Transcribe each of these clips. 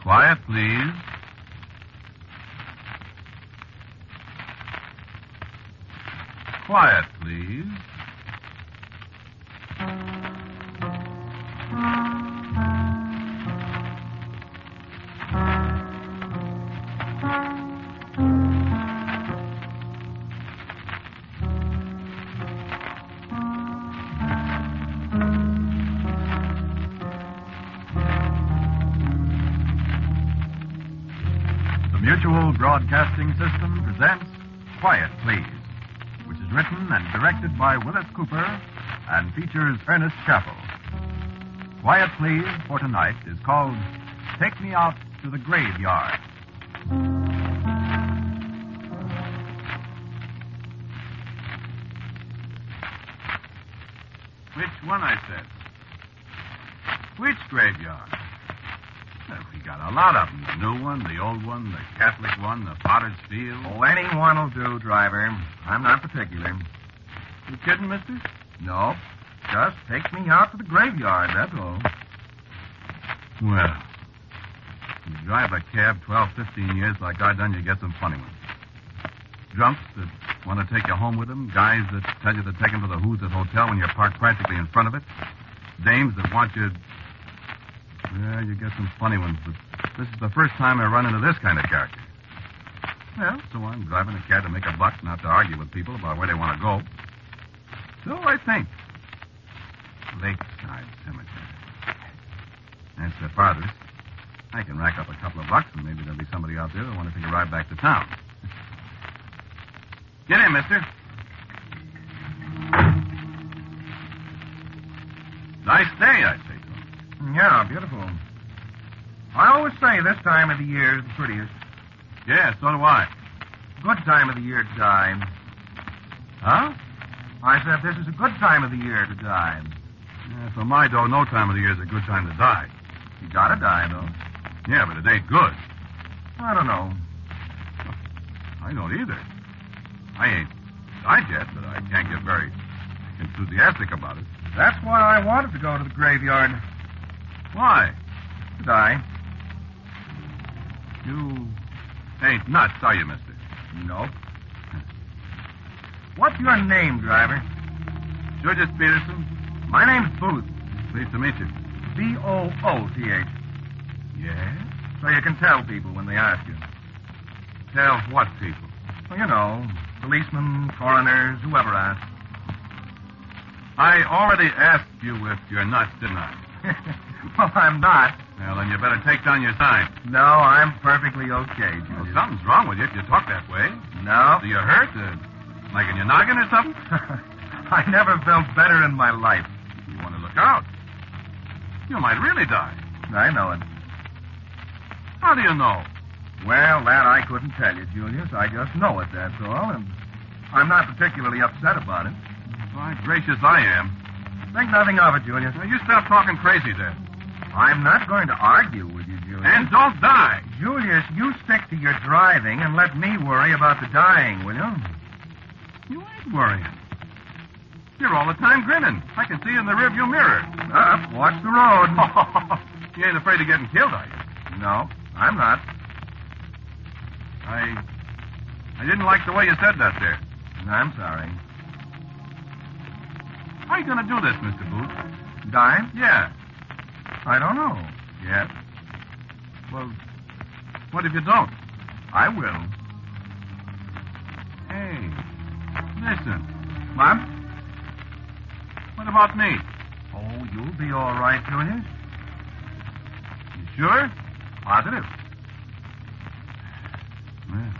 Quiet, please. Quiet, please. Mutual Broadcasting System presents Quiet, Please, which is written and directed by Willis Cooper and features Ernest Chappell. Quiet, Please for tonight is called Take Me Out to the Graveyard. Which one, I said? Which graveyard? Well, we got a lot of them. The new one, the old one, the Catholic one, the Potter's Field. Oh, any one will do, driver. I'm not particular. You kidding, mister? No, just take me out to the graveyard, that's all. Well, you drive a cab 12, 15 years like I done, you get some funny ones. Drunks that want to take you home with them. Guys that tell you to take them to the Who's It Hotel when you're parked practically in front of it. Dames that want you... Yeah, you get some funny ones, but this is the first time I run into this kind of character. Well, so I'm driving a cab to make a buck, not to argue with people about where they want to go. So I think. Lakeside Cemetery. That's the farthest. I can rack up a couple of bucks, and maybe there'll be somebody out there that want to take a ride back to town. Get in, mister. Nice day, I say. Yeah, beautiful. I always say this time of the year is the prettiest. Yeah, so do I. Good time of the year to die. Huh? I said this is a good time of the year to die. Yeah, for my dough, no time of the year is a good time to die. You gotta die, though. Yeah, but it ain't good. I don't know. I don't either. I ain't died yet, but I can't get very enthusiastic about it. That's why I wanted to go to the graveyard. Why? To die. You ain't nuts, are you, mister? Nope. What's your name, driver? George Peterson. My name's Booth. Pleased to meet you. B-O-O-T-H. Yeah? So you can tell people when they ask you. Tell what people? Well, you know, policemen, coroners, whoever asks. I already asked you if you're nuts, didn't I? Well, I'm not. Well, then you better take down your sign. No, I'm perfectly okay, Well, Julius. something's wrong with you if you talk that way. No. Do you hurt? Like in your noggin or something? I never felt better in my life. You want to look out. You might really die. I know it. How do you know? Well, that I couldn't tell you, Julius. I just know it, that's all. And I'm not particularly upset about it. Why, gracious, I am. Think nothing of it, Julius. Now, you stop talking crazy there. I'm not going to argue with you, Julius. And don't die. Julius, you stick to your driving and let me worry about the dying, will you? You ain't worrying. You're all the time grinning. I can see you in the rearview mirror. Watch the road. You ain't afraid of getting killed, are you? No, I'm not. I didn't like the way you said that there. I'm sorry. How are you going to do this, Mr. Booth? Die? Yeah. I don't know yet. Well, what if you don't? I will. Hey, listen. What? What about me? Oh, you'll be all right, Julius. You sure? Positive. Well,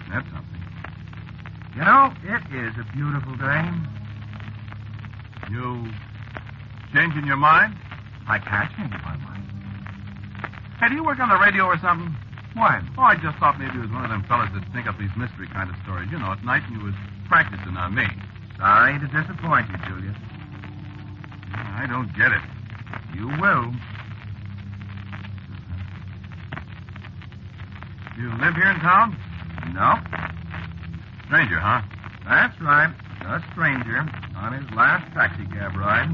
that's something. You know, it is a beautiful day. You changing your mind? I can't change my mind. Hey, do you work on the radio or something? Why? Oh, I just thought maybe it was one of them fellas that think up these mystery kind of stories. You know, at night and you was practicing on me. Sorry to disappoint you, Julius. I don't get it. You will. You live here in town? No. Stranger, huh? That's right. A stranger on his last taxicab ride.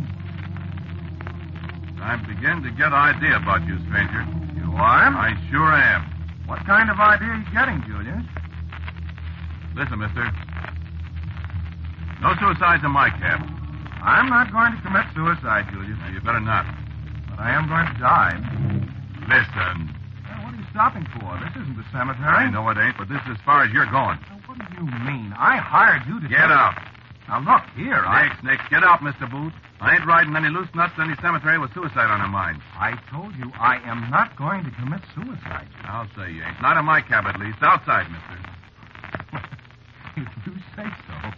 I begin to get an idea about you, stranger. You You are? I sure am. What kind of idea are you getting, Julius? Listen, mister. No suicides in my cab. I'm not going to commit suicide, Julius. Now, you better not. But I am going to die. Listen. Well, what are you stopping for? This isn't the cemetery. I know it ain't, but this is as far as you're going. Now, what do you mean? I hired you to... Get out. Now, look, here, Nix, get out, Mr. Booth. I ain't riding any loose nuts to any cemetery with suicide on their minds. I told you I am not going to commit suicide. I'll say you ain't. Not in my cab, at least. Outside, mister. If you say so.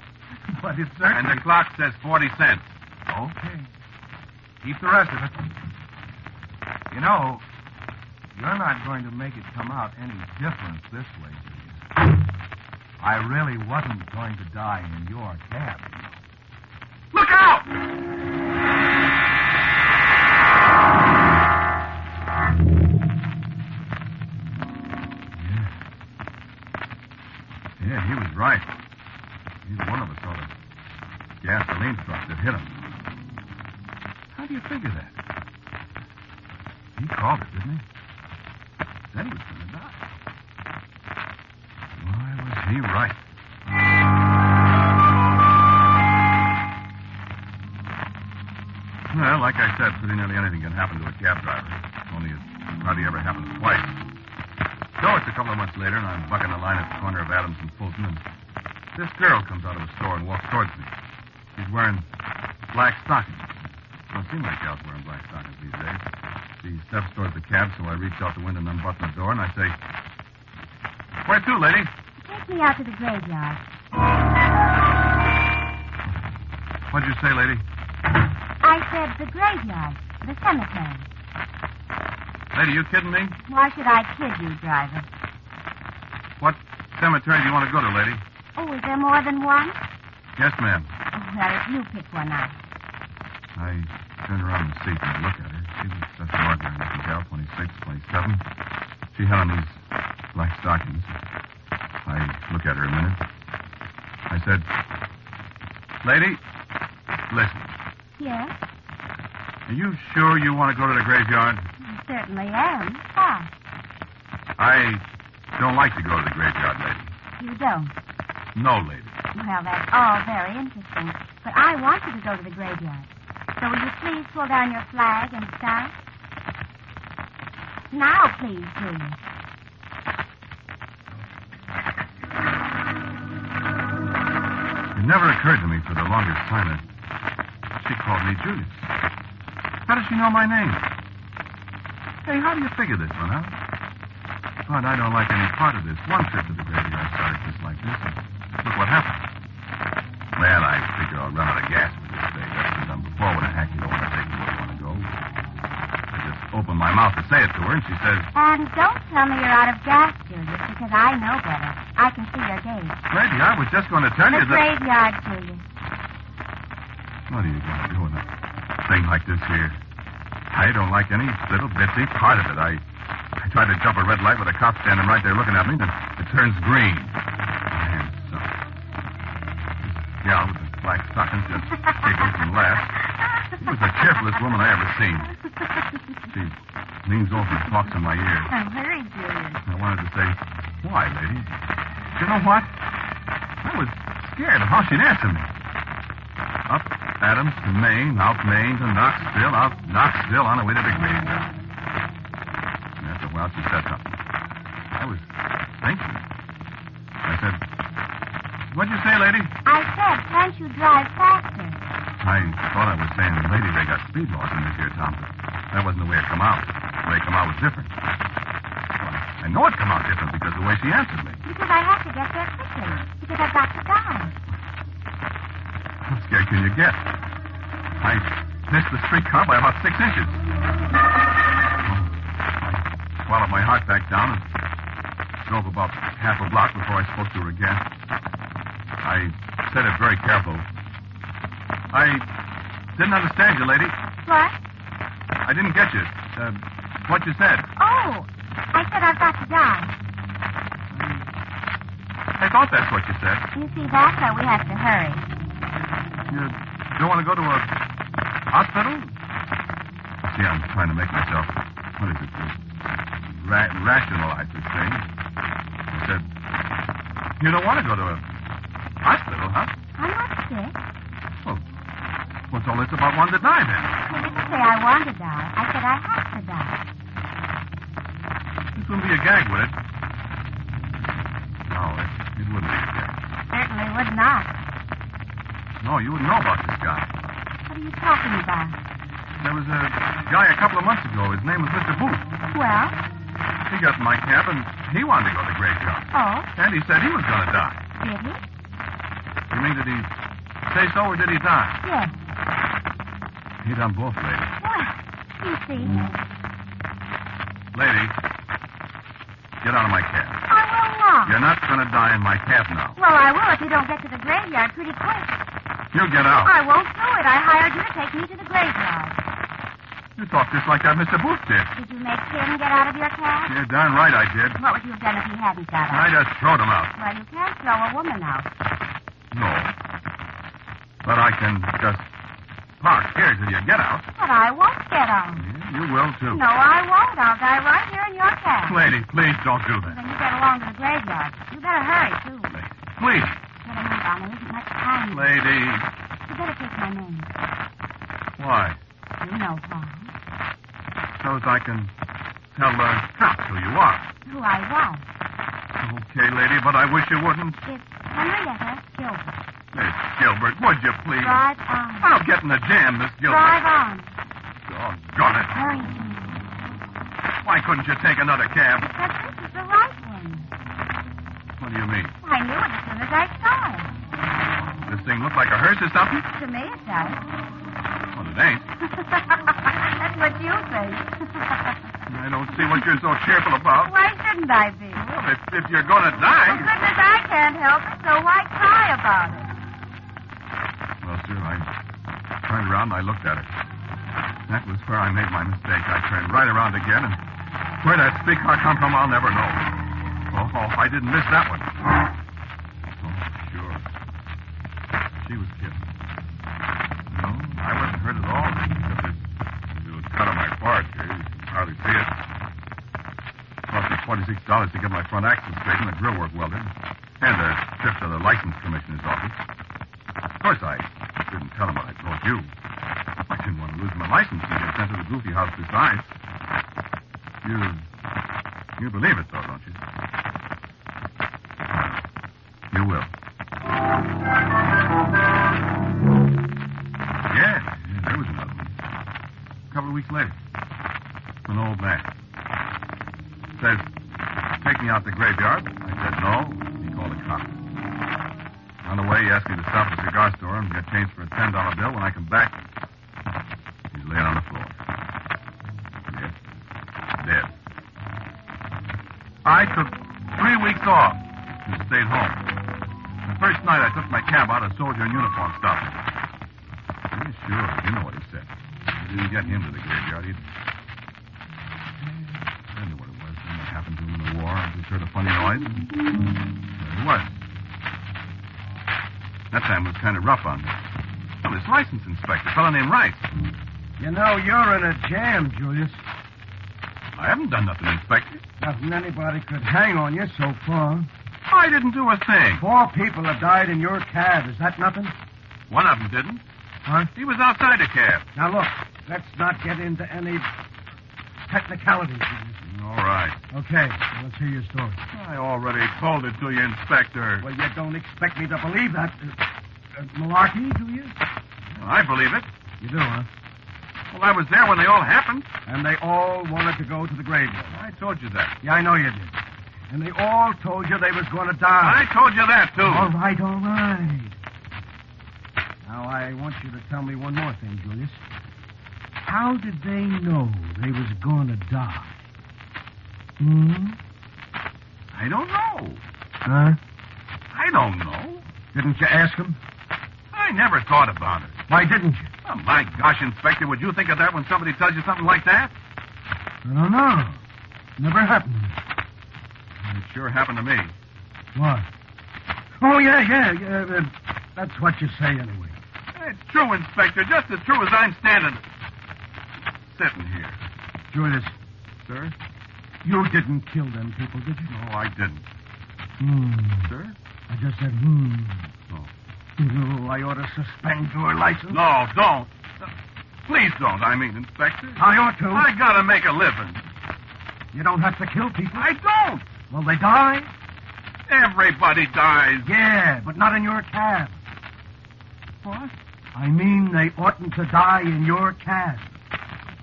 But it's certainly... And the clock says 40 cents. Okay. Keep the rest of it. You know, you're not going to make it come out any different this way, Julius. I really wasn't going to die in your cab. Look out! Yeah, he was right. Neither one of us saw the gasoline truck that hit him. How do you figure that? He called it, didn't he? Said he was going to die. Why was he right? Well, like I said, pretty nearly anything can happen to a cab driver. Only it hardly ever happens twice. So it's a couple of months later, and I'm bucking the line at the corner of Adams and Fulton, and this girl comes out of a store and walks towards me. She's wearing black stockings. Don't seem like gals wearing black stockings these days. She steps towards the cab, so I reach out the window and unbutton the door, and I say, "Where to, lady?" Take me out to the graveyard. What'd you say, lady? I said the graveyard, the cemetery. Lady, you kidding me? Why should I kid you, driver? What cemetery do you want to go to, lady? Oh, is there more than one? Yes, ma'am. Oh, well, if you pick one out. I turned around the seat and looked at her. She was just an ordinary looking gal, 26, 27. She had on these black stockings. I looked at her a minute. I said, "Lady, listen. Yes? Are you sure you want to go to the graveyard?" I certainly am. Why? I don't like to go to the graveyard, lady. You don't? No, lady. Well, that's all very interesting. But I want you to go to the graveyard. So will you please pull down your flag and start? Now, please, Julius. It never occurred to me for the longest time that she called me Julius. How does she know my name? Hey, how do you figure this one out? But I don't like any part of this. One trip to the graveyard started just like this. And look what happened. Well, I figure I'll run out of gas for this day. That's been done before when a hacky don't want to take me where I want to go. I just opened my mouth to say it to her, and she says, And don't tell me you're out of gas, Julius, because I know better. I can see your gaze. "Lady, I was just going to tell you The that..." graveyard, Julius. What are you going to do with a thing like this here? I don't like any little bitsy part of it. I tried to jump a red light with a cop standing right there looking at me, and it turns green. And so... This gal with the black stockings just giggles and laughs. She was the cheerfulest woman I ever seen. She leans over and talks in my ear. Oh, hurry, Julius. I wanted to say, "Why, lady?" You know what? I was scared of how she'd answer me. Up Adams to Maine, out Maine to Knoxville, out Knoxville on the way to the graveyard. And after a while, she said something. I was thinking. I said, "What'd you say, lady?" I said, can't you drive faster? I thought I was saying, "Lady, they got speed laws in this here town." But that wasn't the way it come out. The way it come out was different. Well, I know it come out different because of the way she answered me. Because I have to get there quickly. Because I've got to die. How scared can you get? I missed the streetcar by about 6 inches. I swallowed my heart back down and drove about half a block before I spoke to her again. I said it very careful. I didn't understand you, lady. What? I didn't get you. What you said. Oh, I said I've got to die. I thought that's what you said. You see, that's why we have to hurry. You don't want to go to a hospital? See, I'm trying to make myself... What is it? rationalize this thing. I said, you don't want to go to a hospital, huh? I'm not sick. Well, what's all this about wanting to die, then? I didn't say I want to die. I said I have to die. This wouldn't be a gag, would it? No, it wouldn't be a gag. Certainly would not. No, you wouldn't know about this guy. What are you talking about? There was a guy a couple of months ago. His name was Mr. Booth. Well? He got in my cab, and he wanted to go to the graveyard. Oh? And he said he was going to die. Did he? You mean, did he say so, or did he die? Yes. He done both, lady. Well, you see. Lady, get out of my cab. I will not. You're not going to die in my cab now. Well, I will if you don't get to the graveyard pretty quick. You get out. I won't do it. I hired you to take me to the graveyard. You talk just like that Mr. Booth did. Did you make him get out of your cab? You're darn right I did. What would you have done if he hadn't got I out? just throwed him out. Well, you can't throw a woman out. No. But I can just park here till you get out. But I won't get out. Yeah, you will, too. No, I won't. I'll die right here in your cab. Lady, please don't do that. Then you get along to the graveyard. You better hurry, too. Lady, please. Better move on. There isn't much time. Lady. You better take my name. Why? You know why. So as I can tell the cops who you are. Who I was. Okay, lady, but I wish you wouldn't. It's Henrietta Gilbert. Miss Gilbert, would you please? Drive on. I'll get in the jam, Miss Gilbert. Drive on. Doggone it. Hurry, please. Why couldn't you take another cab? Because this is the right one. What do you mean? I knew it as soon as I saw it. This thing look like a hearse or something? To me, it does. Well, it ain't. That's what you think. I don't see what you're so cheerful about. Why shouldn't I be? Well, if you're going to die... Well, goodness, I can't help it, so why cry about it? Well, sir, I turned around and I looked at it. That was where I made my mistake. I turned right around again, and where that streetcar come from, I'll never know. Oh, I didn't miss that one. Oh, sure. She was killed. No, I wasn't hurt at all. Except it was cut on my part here. You can hardly see it. Cost me $46 to get my front axle straight and the grill work welded. And a trip to the license commissioner's office. Of course, I didn't tell him what I told you. I didn't want to lose my license and get sent to the goofy house besides. You believe it, though, don't you? You will. Yeah, there was another one. A couple of weeks later. An old man. Says, take me out to the graveyard. I said no. He called a cop. On the way, he asked me to stop at a cigar store and get change for a $10 bill. When I come back, he's laying on the floor. Yes. Dead. I took 3 weeks off and stayed home. The first night I took my cab out, a soldier in uniform stopped me. Yeah, sure, you know what he said. I didn't get him to the graveyard either. I knew what it was. Something that happened to him in the war. I just heard a funny noise. And there it was. That time was kind of rough on me. Well, this license inspector, a fellow named Rice. You know, you're in a jam, Julius. I haven't done nothing, Inspector. Nothing anybody could hang on you so far. I didn't do a thing. 4 people have died in your cab. Is that nothing? One of them didn't. Huh? He was outside the cab. Now, look, let's not get into any technicalities, Julius. All right. Okay, so let's hear your story. I already told it to you, Inspector. Well, you don't expect me to believe that. Malarkey, do you? Well, I believe it. You do, huh? Well, I was there when they all happened. And they all wanted to go to the graveyard. I told you that. Yeah, I know you did. And they all told you they was going to die. I told you that, too. All right, all right. Now, I want you to tell me one more thing, Julius. How did they know they was going to die? I don't know. Huh? I don't know. Didn't you ask them? I never thought about it. Why didn't you? Oh, my gosh, Inspector, would you think of that when somebody tells you something like that? I don't know. Never happened. It sure happened to me. What? Oh, yeah. That's what you say anyway. It's true, Inspector, just as true as I'm sitting here. Julius. Sir? You didn't kill them people, did you? No, I didn't. Sir? I just said, Oh. No, I ought to suspend your license. No, don't. Please don't, Inspector. I ought to. I gotta make a living. You don't have to kill people. I don't. Well, they die? Everybody dies. Yeah, but not in your cab. What? I mean, they oughtn't to die in your cab.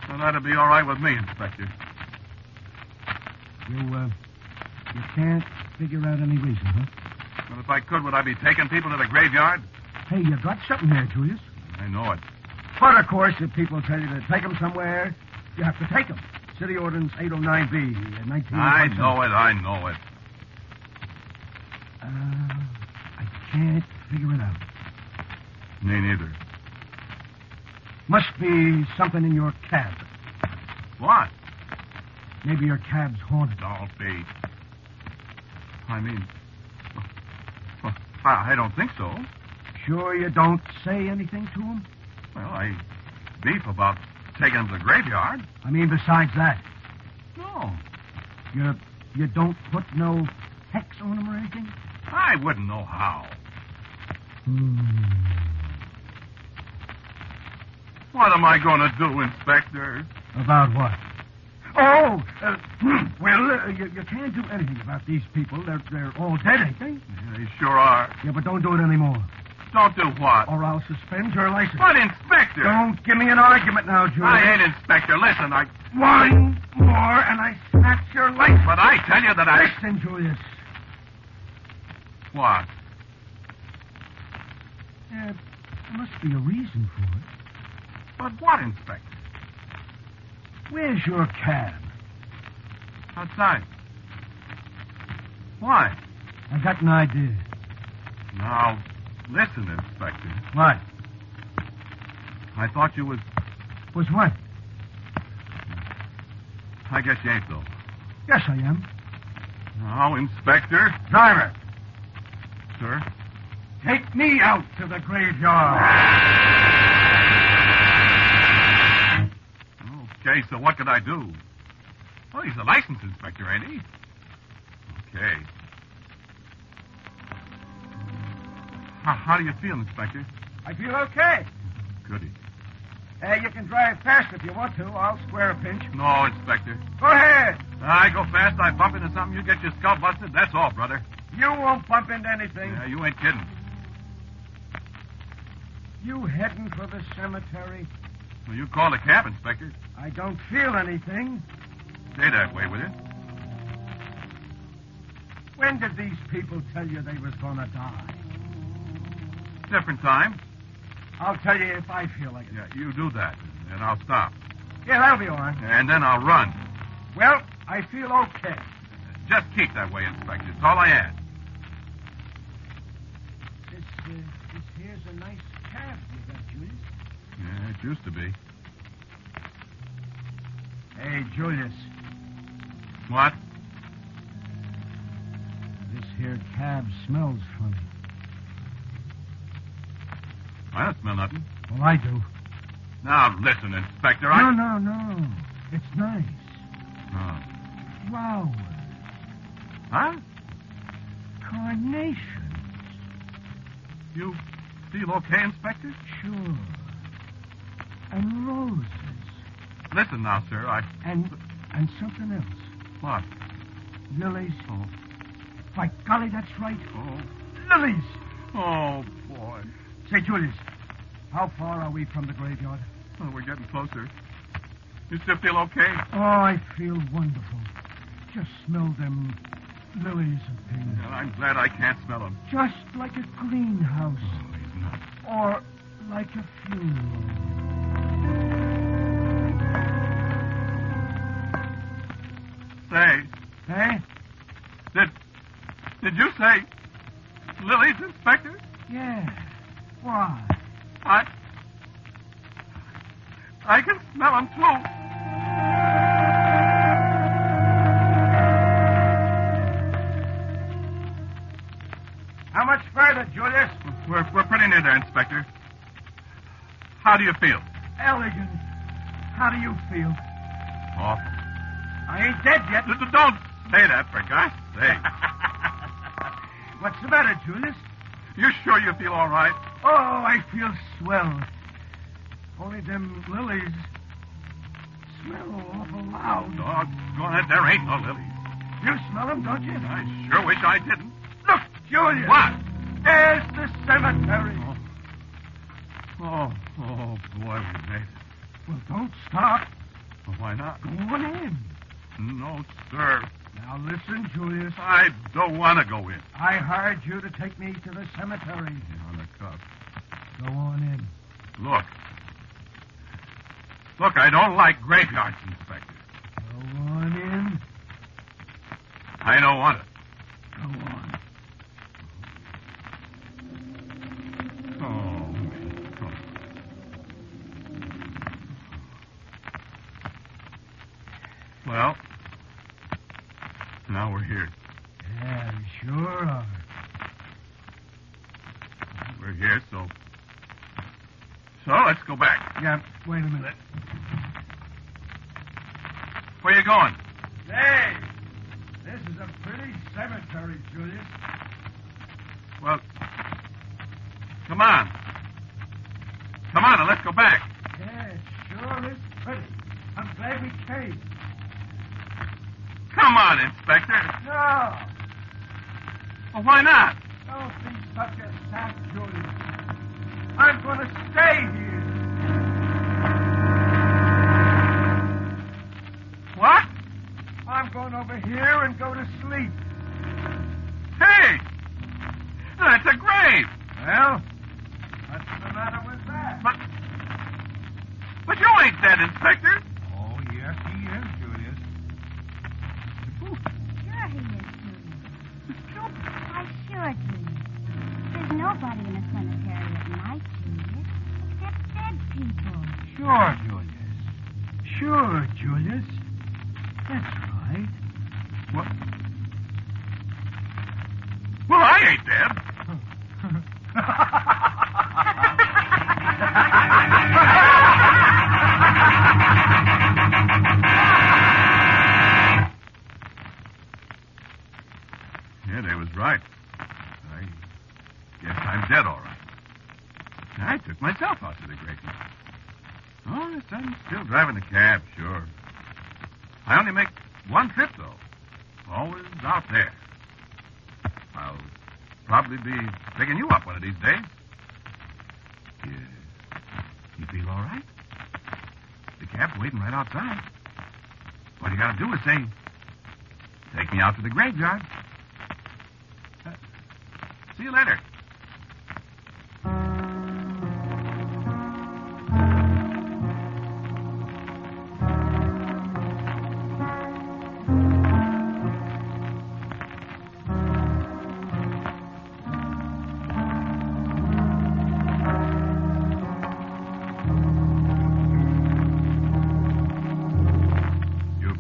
Well, that'll be all right with me, Inspector. You can't figure out any reason, huh? Well, if I could, would I be taking people to the graveyard? Hey, you got something there, Julius. I know it. But, of course, if people tell you to take them somewhere, you have to take them. City Ordinance 809B, 19... I know it. I can't figure it out. Me neither. Must be something in your cab. What? Maybe your cab's haunted. Don't be. I don't think so. Sure you don't say anything to him? Well, I beef about taking him to the graveyard. I mean, besides that. No. You don't put no hex on him or anything? I wouldn't know how. What am I going to do, Inspector? About what? Oh, you can't do anything about these people. They're all dead, ain't they? Yeah, they sure are. Yeah, but don't do it anymore. Don't do what? Or I'll suspend your license. What, Inspector? Don't give me an argument now, Julius. I ain't Inspector. Listen, One more, and I snatch your license. But I tell you that Listen, Julius. What? There must be a reason for it. But what, Inspector? Where's your cab? Outside. Why? I got an idea. Now, listen, Inspector. What? I thought you was... Was what? I guess you ain't, though. Yes, I am. Now, Inspector. Driver. Sir? Take me out to the graveyard. Okay, so what could I do? Well, he's a license inspector, ain't he? Okay. How do you feel, Inspector? I feel okay. Goody. You can drive fast if you want to. I'll square a pinch. No, Inspector. Go ahead. I go fast, I bump into something, you get your skull busted. That's all, brother. You won't bump into anything. Yeah, you ain't kidding. You heading for the cemetery? Well, you call the cab, Inspector. I don't feel anything. Stay that way, will you? When did these people tell you they was going to die? Different time. I'll tell you if I feel like it. Yeah, you do that, and I'll stop. Yeah, that'll be all right. And then I'll run. Well, I feel okay. Just keep that way, Inspector. It's all I ask. This here's a nice cab you got, Julius. Yeah, it used to be. Hey, Julius. What? This here cab smells funny. I don't smell nothing. Well, I do. Now, listen, Inspector, No. It's nice. Oh. Flowers. Huh? Carnations. You feel okay, Inspector? Sure. And roses. Listen now, sir, And something else. What? Lilies. Oh. By golly, that's right. Oh. Lilies. Oh, boy. Say, Julius, how far are we from the graveyard? Oh, we're getting closer. You still feel okay? Oh, I feel wonderful. Just smell them lilies and things. Well, I'm glad I can't smell them. Just like a greenhouse. Oh, he's nuts. Or like a funeral. Say, Eh? did you say lilies, Inspector? Yeah. Why? I can smell them, too. How much further, Julius? We're pretty near there, Inspector. How do you feel? Elegant. How do you feel? Awful. I ain't dead yet. Don't say that, for God's sake. What's the matter, Julius? You sure you feel all right? Oh, I feel swell. Only them lilies smell awful loud. Doggone it, there ain't no lilies. You smell them, don't you? I sure wish I didn't. Look, Julius. What? There's the cemetery. Oh, boy, we made it. Well, don't stop. Well, why not? Go on in. No, sir. Now, listen, Julius. I don't want to go in. I hired you to take me to the cemetery. You're on the cuff. Go on in. Look, I don't like graveyards, Inspector. Go on in. I don't want it. Go on. Well, now we're here. Yeah, sure are. We're here, so let's go back. Yeah, wait a minute. Where you going? Hey, this is a pretty cemetery, Julius. Well, come on. Come on, and let's go back. Yeah, it sure is pretty. I'm glad we came. Come on, Inspector. No, Well, why not? don't be such a sap, Julius. I'm going to stay here. What? I'm going over here and go to sleep. Hey! That's a grave. Well, what's the matter with that? But you ain't dead, Inspector. Oh, yes, he is, Julius. Sure he is, Julius. Why, sure, Julius. There's nobody in a cemetery at night, Julius, except dead people. Sure, Julius. Sure, Julius. That's right. Well, I ain't dead. Yeah, they was right. I guess I'm dead, all right. I took myself out to the graveyard. Oh, yes, I'm still driving the cab, sure. I only make one trip, though. Always out there. I'll probably be picking you up one of these days. You feel all right? The cab's waiting right outside. All you gotta do is say, take me out to the graveyard. See you later.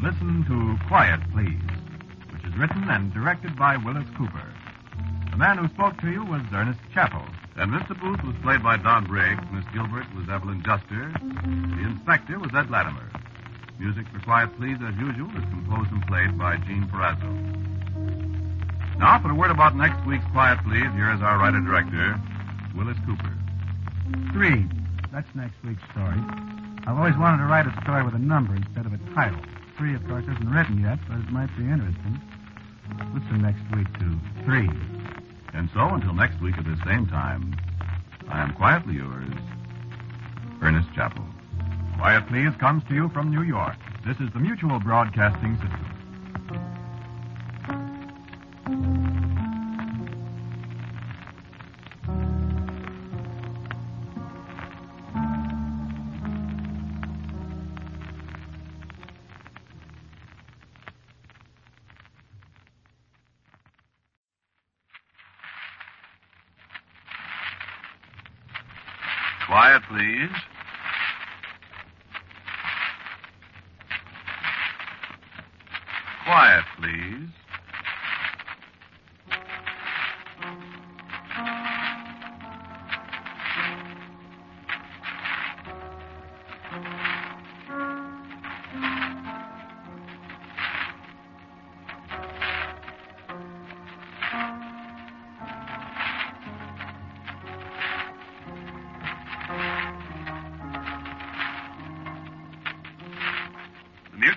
Listen to Quiet, Please, which is written and directed by Willis Cooper. The man who spoke to you was Ernest Chappell. And Mr. Booth was played by Don Briggs. Miss Gilbert was Evelyn Juster. The inspector was Ed Latimer. Music for Quiet Please, as usual, is composed and played by Gene Perazzo. Now, for a word about next week's Quiet Please, here is our writer-director, Willis Cooper. 3. That's next week's story. I've always wanted to write a story with a number instead of a title. 3, of course, isn't written yet, but it might be interesting. Listen next week to 3. And so, until next week at the same time, I am quietly yours, Ernest Chappell. Quiet, Please comes to you from New York. This is the Mutual Broadcasting System. Quiet, please. Quiet, please.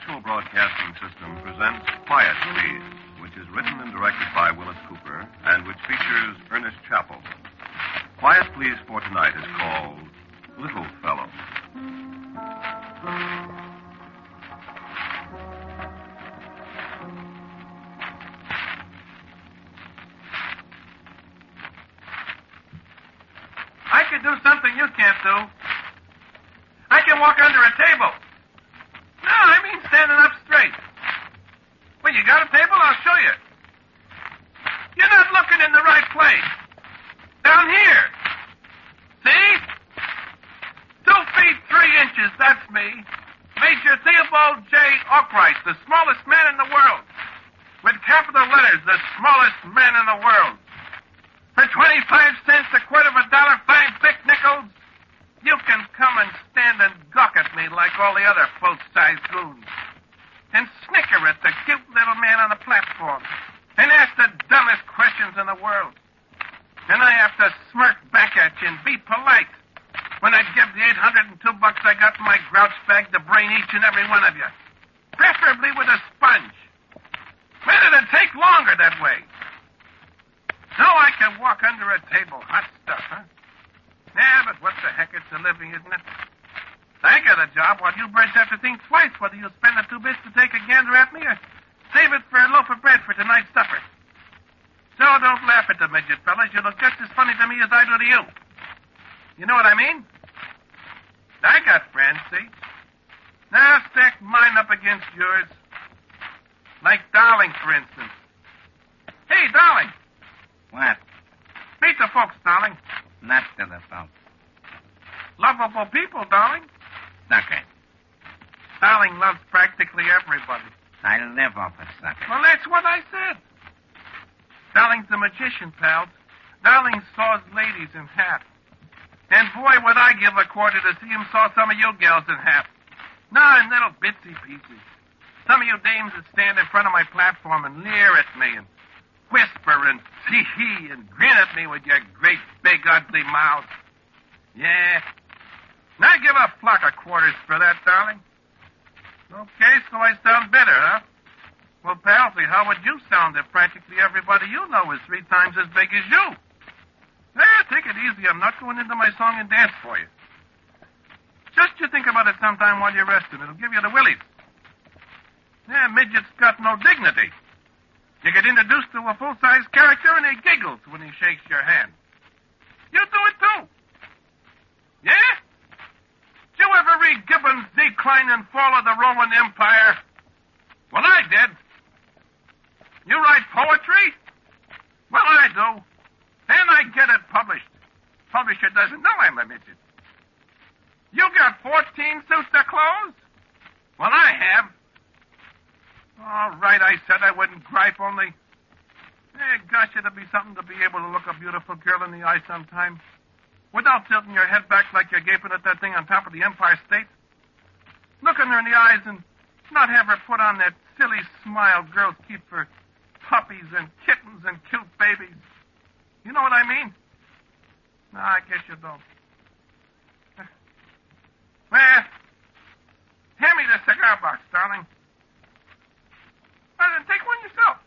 Mutual Broadcasting System presents Quiet Please, which is written and directed by Willis Cooper and which features Ernest Chappell. Quiet Please for tonight is called Little Fellow. I can do something you can't do. I can walk under a table. No, I mean standing up straight. Well, you got a table? I'll show you. You're not looking in the right place. Down here. See? 2 feet 3 inches, that's me. Major Theobald J. Arkwright, the smallest man in the world. With capital letters, the smallest man in the world. For 25 cents, a quarter of a dollar, 5 thick nickels, you can come and stand and gawk at me like all the other full-size goons. And snicker at the cute little man on the platform. And ask the dumbest questions in the world. And I have to smirk back at you and be polite when I give the $802 I got in my grouch bag to brain each and every one of you. Preferably with a sponge. Why did it take longer that way? No, I can walk under a table. Hot stuff, huh? Yeah, but what the heck? It's a living, isn't it? I get a job while you birds have to think twice whether you'll spend the 2 bits to take a gander at me or save it for a loaf of bread for tonight's supper. So don't laugh at the midget, fellas. You look just as funny to me as I do to you. You know what I mean? I got friends, see? Now stack mine up against yours. Like Darling, for instance. Hey, Darling. What? Meet the folks, Darling. Not to the folks. Lovable people, Darling. Sucker. Darling loves practically everybody. I live off a sucker. Well, that's what I said. Darling's a magician, pals. Darling saws ladies in half. And boy, would I give a quarter to see him saw some of you gals in half. No, in little bitsy pieces. Some of you dames that stand in front of my platform and leer at me and whisper and tee-hee and grin at me with your great, big, ugly mouth. Yeah. Now give a flock of quarters for that, Darling. Okay, so I sound better, huh? Well, Palsy, how would you sound if practically everybody you know is 3 times as big as you? Take it easy. I'm not going into my song and dance for you. Just you think about it sometime while you're resting. It'll give you the willies. Yeah, midget's got no dignity. You get introduced to a full-size character and he giggles when he shakes your hand. You do it too. Yeah? Did you ever read Gibbon's Decline and Fall of the Roman Empire? Well, I did. You write poetry? Well, I do. And I get it published. Publisher doesn't know I'm a midget. You got 14 suits of clothes? Well, I have. All right, I said I wouldn't gripe, only... gosh, it'd be something to be able to look a beautiful girl in the eye sometime. Without tilting your head back like you're gaping at that thing on top of the Empire State. Looking her in the eyes and not have her put on that silly smile girls keep for puppies and kittens and cute babies. You know what I mean? No, I guess you don't. Well, hand me the cigar box, darling. Well, then take one yourself.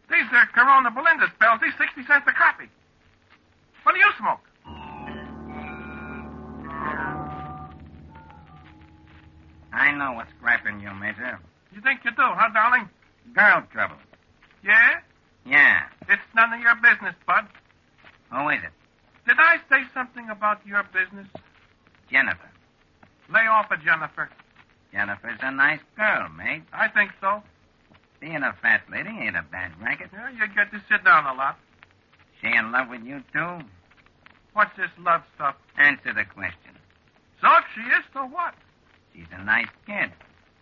These are Corona Belinda spells. These 60 cents a copy. What do you smoke? I know what's griping you, Major. You think you do, huh, darling? Girl trouble. Yeah? Yeah. It's none of your business, Bud. Who is it? Did I say something about your business? Jennifer. Lay off of Jennifer. Jennifer's a nice girl, mate. I think so. Being a fat lady ain't a bad racket. Yeah, you get to sit down a lot. She in love with you, too? What's this love stuff? Answer the question. So if she is, so what? She's a nice kid.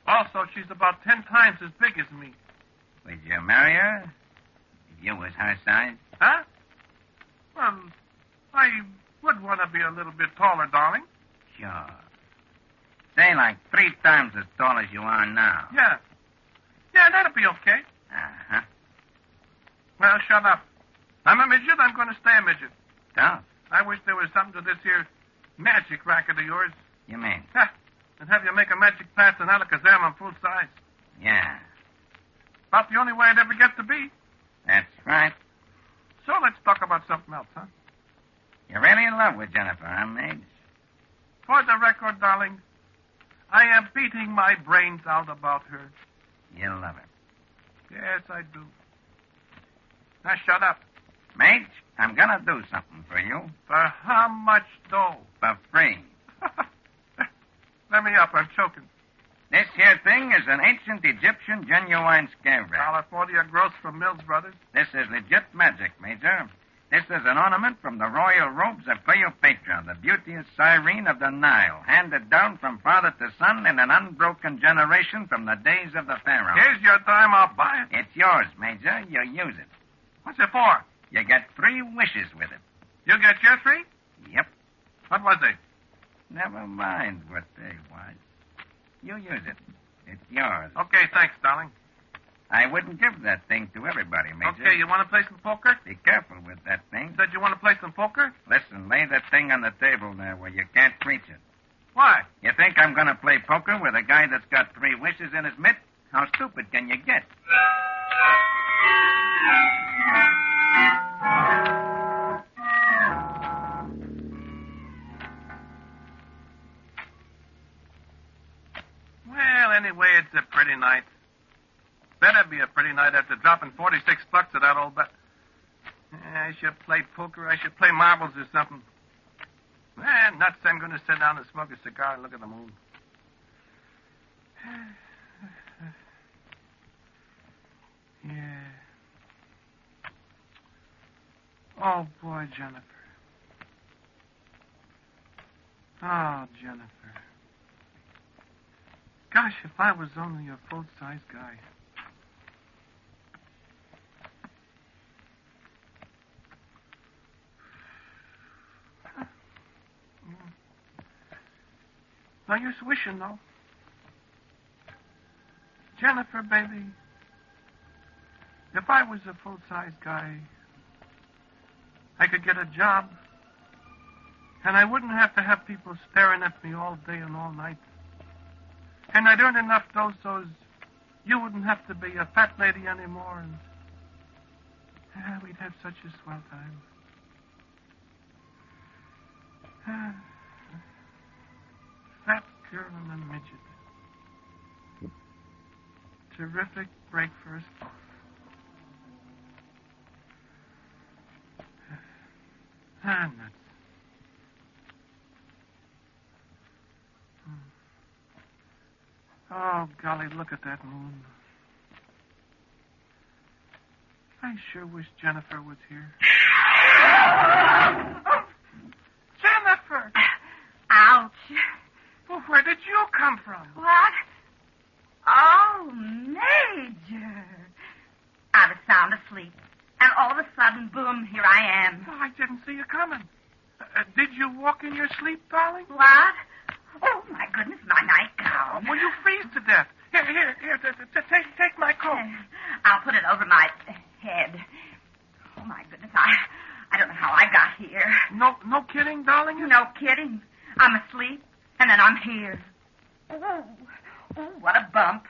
Also, she's about 10 times as big as me. Would you marry her if you was her size? Huh? Well, I would want to be a little bit taller, darling. Sure. Say like 3 times as tall as you are now. Yeah. Yeah, that'll be okay. Uh-huh. Well, shut up. I'm a midget. I'm going to stay a midget. Tough. I wish there was something to this here magic racket of yours. You mean? And have you make a magic pass in Alakazam on full size. Yeah. About the only way it ever gets to be. That's right. So let's talk about something else, huh? You're really in love with Jennifer, huh, Mage? For the record, darling, I am beating my brains out about her. You love her. Yes, I do. Now, shut up. Mage, I'm gonna do something for you. For how much dough? For free. Let me up. I'm choking. This here thing is an ancient Egyptian genuine scare rat. California gross from Mills Brothers. This is legit magic, Major. This is an ornament from the royal robes of Cleopatra, the beauteous siren of the Nile, handed down from father to son in an unbroken generation from the days of the pharaoh. Here's your time. I'll buy it. It's yours, Major. You use it. What's it for? You get 3 wishes with it. You get your 3? Yep. What was they? Never mind what they was. You use it. It's yours. Okay, thanks, darling. I wouldn't give that thing to everybody, Major. Okay, you want to play some poker? Be careful with that thing. Said you want to play some poker? Listen, lay that thing on the table there where you can't reach it. Why? You think I'm going to play poker with a guy that's got 3 wishes in his mitt? How stupid can you get? Well, anyway, it's a pretty night. Better be a pretty night after dropping 46 bucks at that old bet. I should play poker. I should play marbles or something. Nuts. I'm going to sit down and smoke a cigar and look at the moon. Yeah. Oh, boy, Jennifer. Oh, Jennifer. Gosh, if I was only a full-size guy. No use wishing, though. Jennifer, baby, if I was a full-size guy, I could get a job, and I wouldn't have to have people staring at me all day and all night. And I'd earn enough dough so you wouldn't have to be a fat lady anymore, and we'd have such a swell time. Fat girl and a midget. Terrific break for us both. Nuts. Oh, golly, look at that moon. I sure wish Jennifer was here. Oh, Jennifer! Ouch. Well, where did you come from? What? Oh, Major. I was sound asleep. And all of a sudden, boom, here I am. Oh, I didn't see you coming. Did you walk in your sleep, darling? What? Oh, my goodness, my nightgown. Will you freeze to death? Here, take my coat. I'll put it over my head. Oh, my goodness, I don't know how I got here. No kidding, darling? No kidding. I'm asleep, and then I'm here. Oh, what a bump.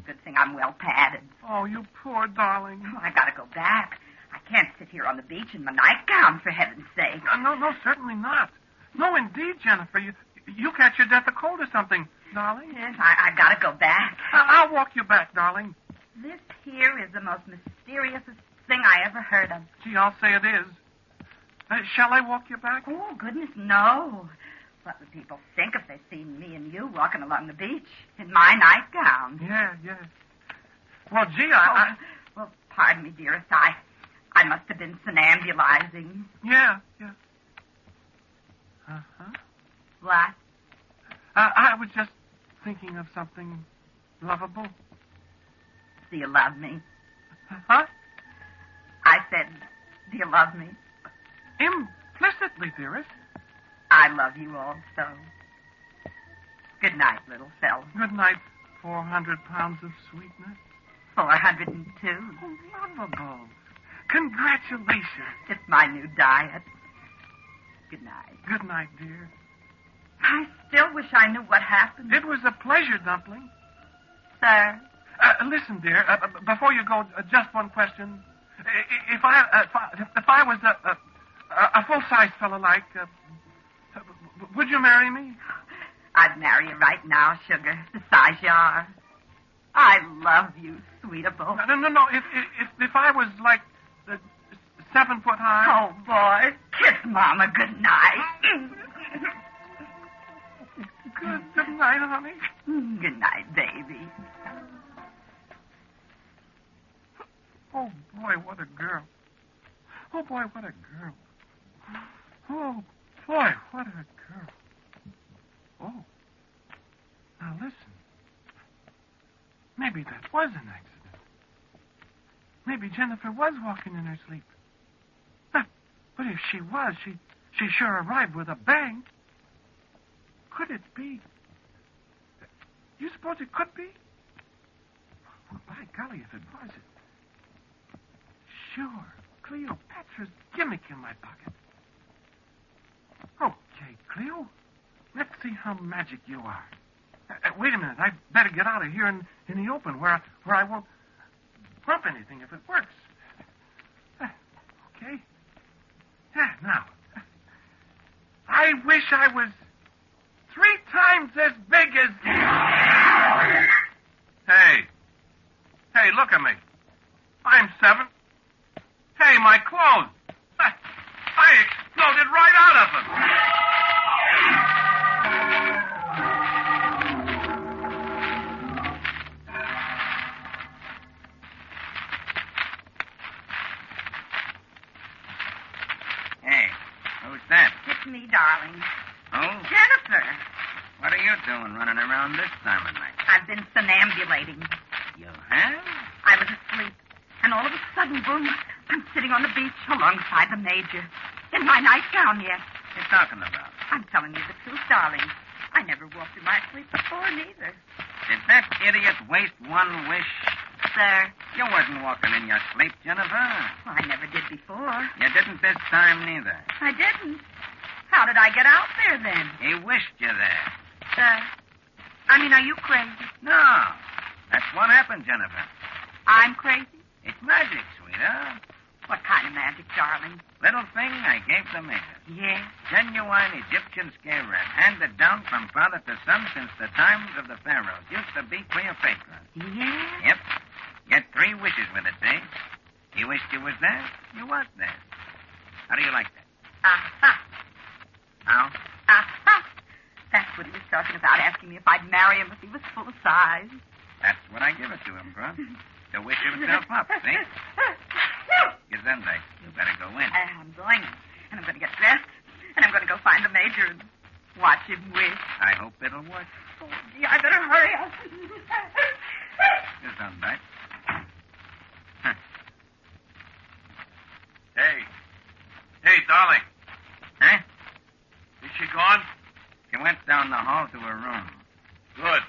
Good thing I'm well padded. Oh, you poor darling. Oh, I gotta go back. I can't sit here on the beach in my nightgown, for heaven's sake. No, certainly not. No, indeed, Jennifer. You catch your death of cold or something, darling. Yes, I gotta go back. I'll walk you back, darling. This here is the most mysterious thing I ever heard of. Gee, I'll say it is. Shall I walk you back? Oh, goodness, no. What would people think if they seen me and you walking along the beach in my nightgown? Yeah. Well, gee, Well, pardon me, dearest. I must have been somnambulizing. Yeah. Uh-huh. What? I was just thinking of something lovable. Do you love me? Huh? I said, do you love me? Implicitly, dearest. I love you also. Good night, little fellow. Good night, 400 pounds of sweetness. 402. Oh, lovable. Congratulations. It's my new diet. Good night. Good night, dear. I still wish I knew what happened. It was a pleasure, Dumpling. Sir? Listen, dear, before you go, just one question. If I was a full-size fellow like, would you marry me? I'd marry you right now, sugar, the size you are. I love you, sweetable. No. If I was like 7 foot high. Oh, boy. Kiss Mama good night. Good night, honey. Good night, baby. Oh, boy, what a girl. Oh, boy, what a girl. Oh, boy, what a girl. Oh. Now, listen. Maybe that was an accident. Maybe Jennifer was walking in her sleep. But if she was, she sure arrived with a bang. Could it be? You suppose it could be? Well, by golly, if it was, sure. Cleopatra's gimmick in my pocket. Okay, Cleo. Let's see how magic you are. Wait a minute. I'd better get out of here in the open where I won't bump anything if it works. Okay. Yeah, now. I wish I was 3 times as big as... Hey, look at me. I'm 7. Hey, my clothes. I exploded right out of them. Hey, who's that? It's me, darling. Who? Jennifer. What are you doing running around this time of night? I've been somnambulating. You have? I was asleep, and all of a sudden, boom, I'm sitting on the beach alongside the Major. In my nightgown yet. What you talking about? I'm telling you the truth, darling. I never walked in my sleep before, neither. Did that idiot waste one wish? Sir, You wasn't walking in your sleep, Jennifer. well, I never did before. You didn't this time, neither. I didn't. How did I get out there, then? He wished you there. Sir, are you crazy? No. That's what happened, Jennifer. I'm crazy? It's magic, sweetheart. What kind of magic, darling? Little thing I gave the Major. Yes. Genuine Egyptian scare rat, handed down from father to son since the times of the pharaohs. Used to be Cleopatra. Yes? Yep. Get 3 wishes with it, see? He wished you was there. You was there. How do you like that? Aha. How? Aha. That's what he was talking about, asking me if I'd marry him if he was full size. That's what I give it to him, bro. To wish himself up, see? Gesundheit. You better go in. I'm going. And I'm going to get dressed. And I'm going to go find the Major and watch him wish. I hope it'll work. Oh, gee, I better hurry up. Gesundheit. Hey, darling. Huh? Is she gone? She went down the hall to her room. Good.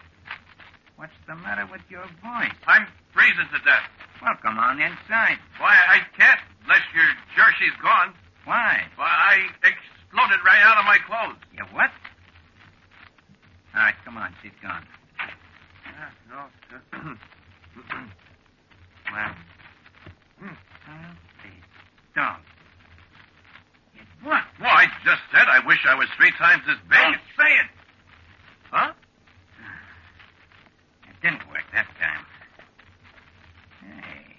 What's the matter with your voice? I'm freezing to death. Well, come on inside. Why, I can't unless you're sure she's gone. Why? Why, I exploded right out of my clothes. You what? All right, come on. She's gone. Well, dog. It what? Well, I just said I wish I was 3 times as big. Don't say it. Huh? It didn't work that time. Hey,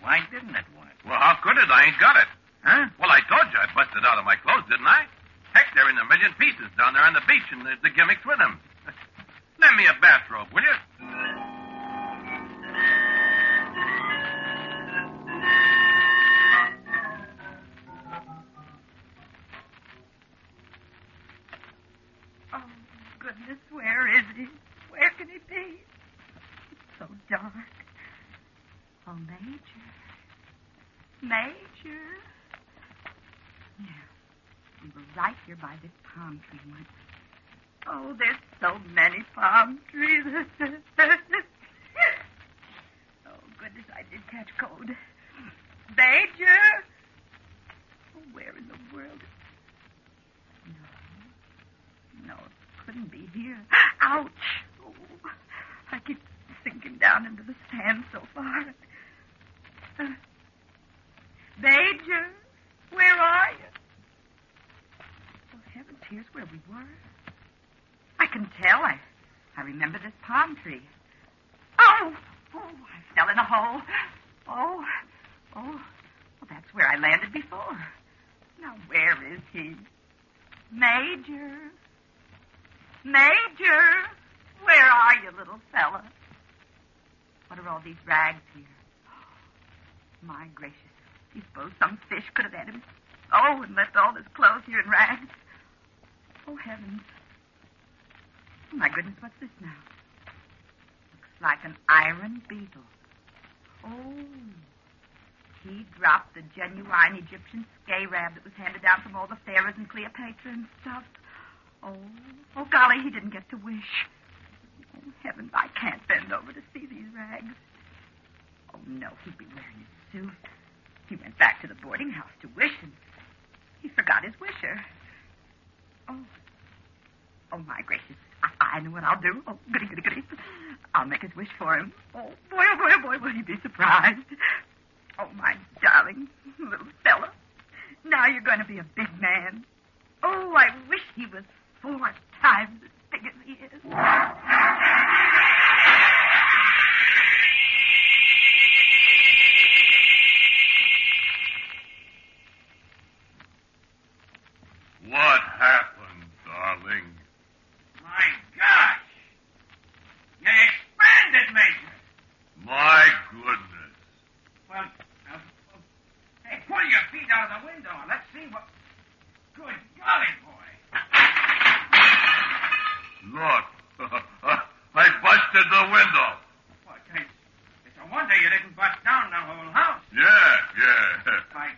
why didn't it work? Well, how could it? I ain't got it. Huh? Well, I told you I busted out of my clothes, didn't I? Heck, they're in a million pieces down there on the beach, and the gimmicks with them. Lend me a bathrobe, will you? Oh, goodness, where is he? Where can he be? It's so dark. Oh, Major. Major. Yeah, we were right here by this palm tree once. Oh, there's so many palm trees. Oh, goodness, I did catch cold. Major! Oh, where in the world? here. Ouch. Oh, I keep sinking down into the sand so far. Major, where are you? Oh, heavens, here's where we were. I can tell. I remember this palm tree. Oh, I fell in a hole. Oh, well, that's where I landed before. Now, where is he? Major, where are you, little fella? What are all these rags here? My gracious, do you suppose some fish could have had him? Oh, and left all his clothes here in rags? Oh, heavens. Oh, my goodness, what's this now? Looks like an iron beetle. Oh, he dropped the genuine Egyptian scarab that was handed down from all the pharaohs and Cleopatra and stuff. Oh, golly, he didn't get to wish. Oh, heavens, I can't bend over to see these rags. Oh, no, he'd be wearing his suit. He went back to the boarding house to wish, and he forgot his wisher. Oh, my gracious. I know what I'll do. Oh, goody. I'll make his wish for him. Oh, boy, will he be surprised. Oh, my darling little fella. Now you're going to be a big man. Oh, I wish he was 4 times as big as he is. What happened, darling? My gosh! You expanded, Major. My goodness. Well, hey, pull your feet out of the window and let's see what... Good golly, boy. Look, I busted the window. Well, it's a wonder you didn't bust down the whole house. Yeah. My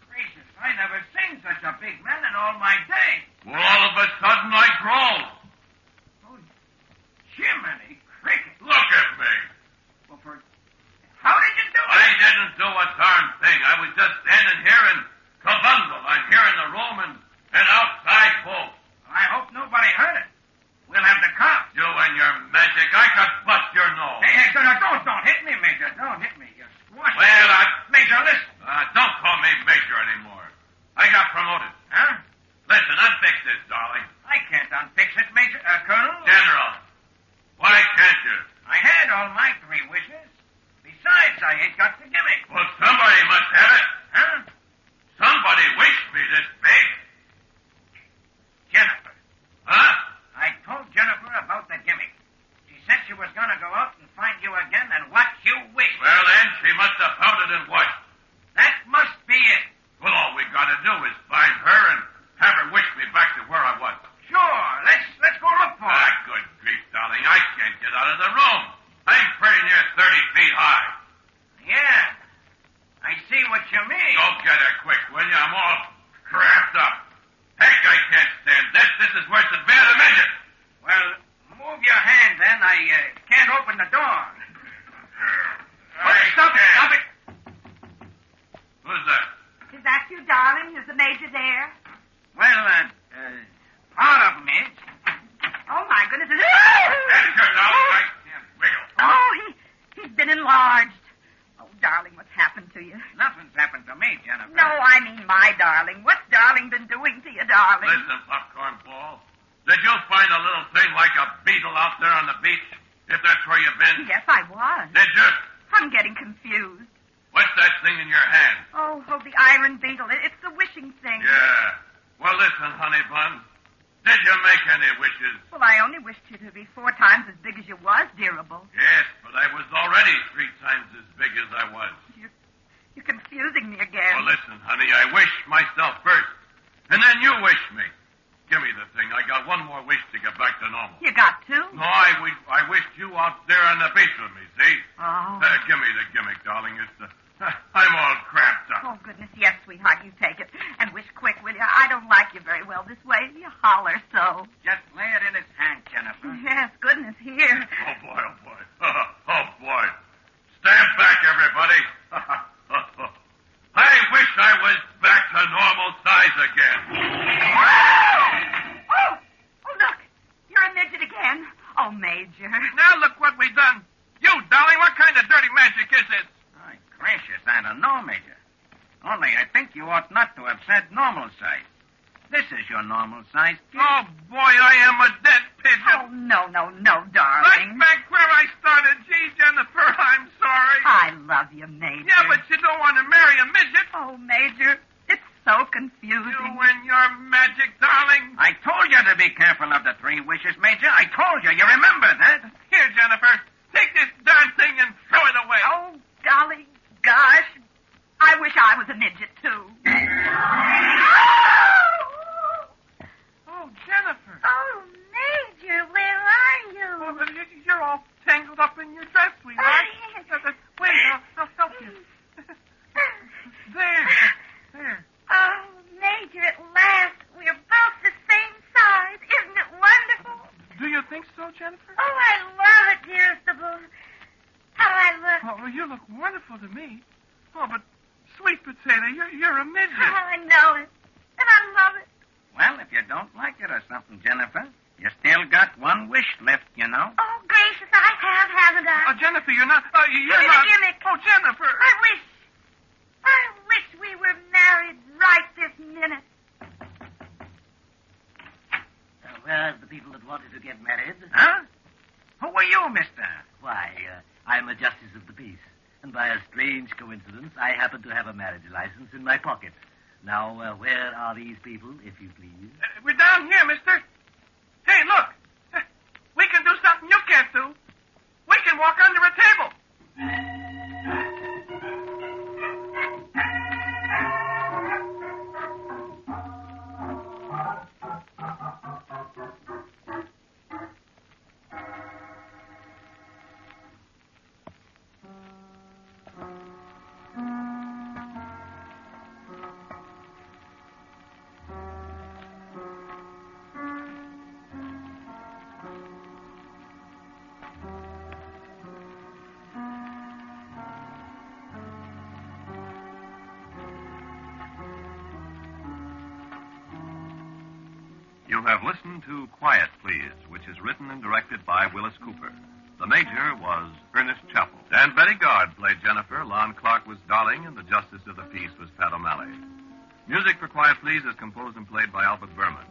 gracious, I never seen such a big man in all my days. Well, all of a sudden I grown. Oh, Jiminy Cricket. Look at me. Well, how did you do it? I didn't do a darn thing. I was just standing here in Kabungle. I'm here in the room and outside both. I hope nobody heard it. We'll have the cops. You and your magic, I could bust your nose. Hey, don't hit me, Major. Don't hit me. You're squashing. Well, Major, listen. Don't call me Major anymore. I got promoted. Huh? Listen, unfix this, darling. I can't unfix it, Major. Colonel. General, why can't you? I had all my 3 wishes. Besides, I ain't got the gimmick. Well, somebody must have it. Huh? Somebody wished me this big. Jennifer. Huh? I told Jennifer about the gimmick. She said she was going to go out and find you again and what you wished. Well, then, she must have found it in what? That must be it. Well, all we got to do is find her and have her wish me back to where I was. Sure. Let's go look for her. Good grief, darling. I can't get out of the room. I'm pretty near 30 feet high. Yeah. I see what you mean. Go get her quick, will you? I'm all cramped up. Heck, I can't stand this. This is worse than being a midget. Well, move your hand then. I can't open the door. Stop it. Who's that? Is that you, darling? Is the major there? Well, part of him is. Oh, my goodness. That's your darling. I can't wiggle. Oh, he's been enlarged. Oh, darling, what's happened to you? Nothing's happened to me, Jennifer. No, I mean my darling. What's darling been doing to you, darling? Listen, popcorn ball. Did you find a little thing like a beetle out there on the beach? If that's where you've been? Yes, I was. Did you? I'm getting confused. What's that thing in your hand? Oh, the iron beetle. It's the wishing thing. Yeah. Well, listen, honey bun. Did you make any wishes? Well, I only wished you to be 4 times as big as you was, dearable. Yes, but I was already 3 times as big as I was. You're confusing me again. Well, listen, honey, I wish myself first, and then you wish me. Give me the thing. I got one more wish to get back to normal. You got 2? No, I wished you out there on the beach with me, see? Oh. Give me the gimmick, darling. I'm all cramped up. Oh, goodness, yes, sweetheart, you take it. And wish quick, will you? I don't like you very well this way. You holler so. Just lay it in his hand, Jennifer. Yes, goodness, here. Oh, boy, oh, boy. Oh, boy. Stand back, everybody. I wish I was back to normal size again. Oh, look. You're a Major. Now look what we done. You, darling, what kind of dirty magic is this? My gracious, I don't know, Major. Only I think you ought not to have said normal size. This is your normal size, kid. Oh, boy, I am a dead Oh, pigeon. no, Right darling. back where I started. Gee, Jennifer, I'm sorry. I love you, Major. Yeah, but you don't want to marry a midget. Oh, Major, it's so confusing. You and your magic, darling. I told you to be careful of the 3 wishes, Major. I told you. You remember that? Here, Jennifer, take this darn thing and throw it away. Oh, golly gosh. I wish I was a midget, too. Oh, Jennifer. Oh, Major, where are you? Oh, but you're all tangled up in your dress, sweetheart. Wait, I'll help you. There. Oh, Major, at last. We're both the same size. Isn't it wonderful? Do you think so, Jennifer? Oh, I love it, dearest of all. How I look. Oh, you look wonderful to me. Oh, but sweet potato, you're a midget. Oh, I know it. And I love it. Well, if you don't like it or something, Jennifer, you still got 1 wish left, you know. Oh, gracious, I have, haven't I? Oh, Jennifer, you're not. You're Give me not. the gimmick. Oh, Jennifer. I wish we were married right this minute. Where are the people that wanted to get married? Huh? Who are you, mister? Why, I'm a justice of the peace. And by a strange coincidence, I happen to have a marriage license in my pocket. Now, where are these people, if you please? We're down here, mister. Hey, look. We can do something you can't do. We can walk under a table. You have listened to Quiet, Please, which is written and directed by Willis Cooper. The Major was Ernest Chappell. And Betty Gard played Jennifer, Lon Clark was Darling, and the Justice of the Peace was Pat O'Malley. Music for Quiet, Please is composed and played by Albert Berman.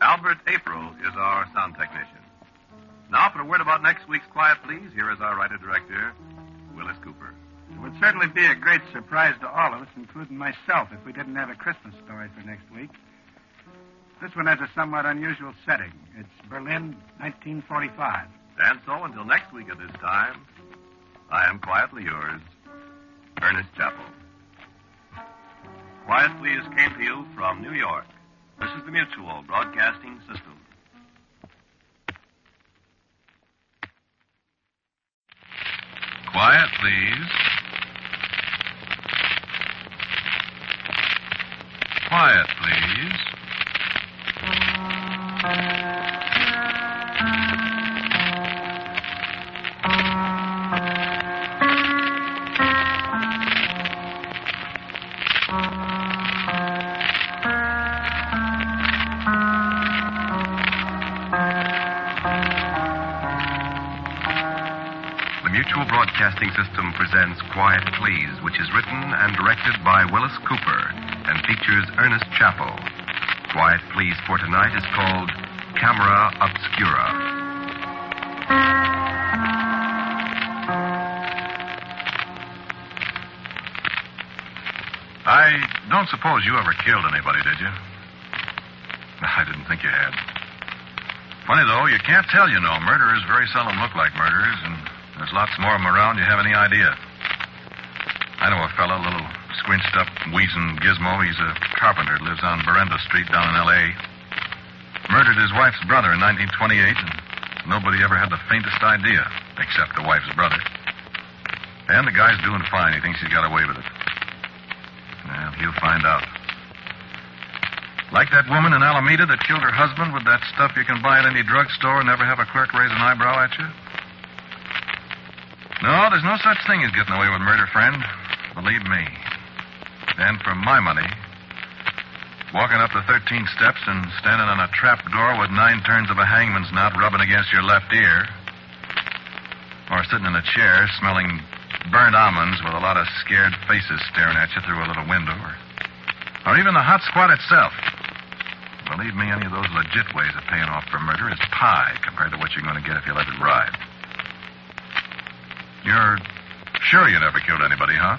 Albert April is our sound technician. Now, for a word about next week's Quiet, Please, here is our writer-director, Willis Cooper. It would certainly be a great surprise to all of us, including myself, if we didn't have a Christmas story for next week. This one has a somewhat unusual setting. It's Berlin, 1945. And so, until next week at this time, I am quietly yours, Ernest Chappell. Quiet, Please came to you from New York. This is the Mutual Broadcasting System. Quiet, please. Quiet, please. The Mutual Broadcasting System presents Quiet Please, which is written and directed by Willis Cooper and features Ernest Chappell. Quiet Please for tonight is called Camera Obscura. I don't suppose you ever killed anybody, did you? I didn't think you had. Funny, though, you can't tell, you know. Murderers very seldom look like murderers, and there's lots more of them around you have any idea. I know a fellow, a little squinched-up, wheezing gizmo. He's a carpenter, lives on Berenda Street down in L.A. Murdered his wife's brother in 1928, and nobody ever had the faintest idea, except the wife's brother. And the guy's doing fine. He thinks he's got away with it. Well, he'll find out. Like that woman in Alameda that killed her husband with that stuff you can buy at any drugstore and never have a clerk raise an eyebrow at you? No, there's no such thing as getting away with murder, friend. Believe me. And for my money, walking up the 13 steps and standing on a trap door with 9 turns of a hangman's knot rubbing against your left ear Or sitting in a chair smelling burnt almonds with a lot of scared faces staring at you through a little window. Or even the hot squad itself. Believe me, any of those legit ways of paying off for murder is pie compared to what you're going to get if you let it ride. You're sure you never killed anybody, huh?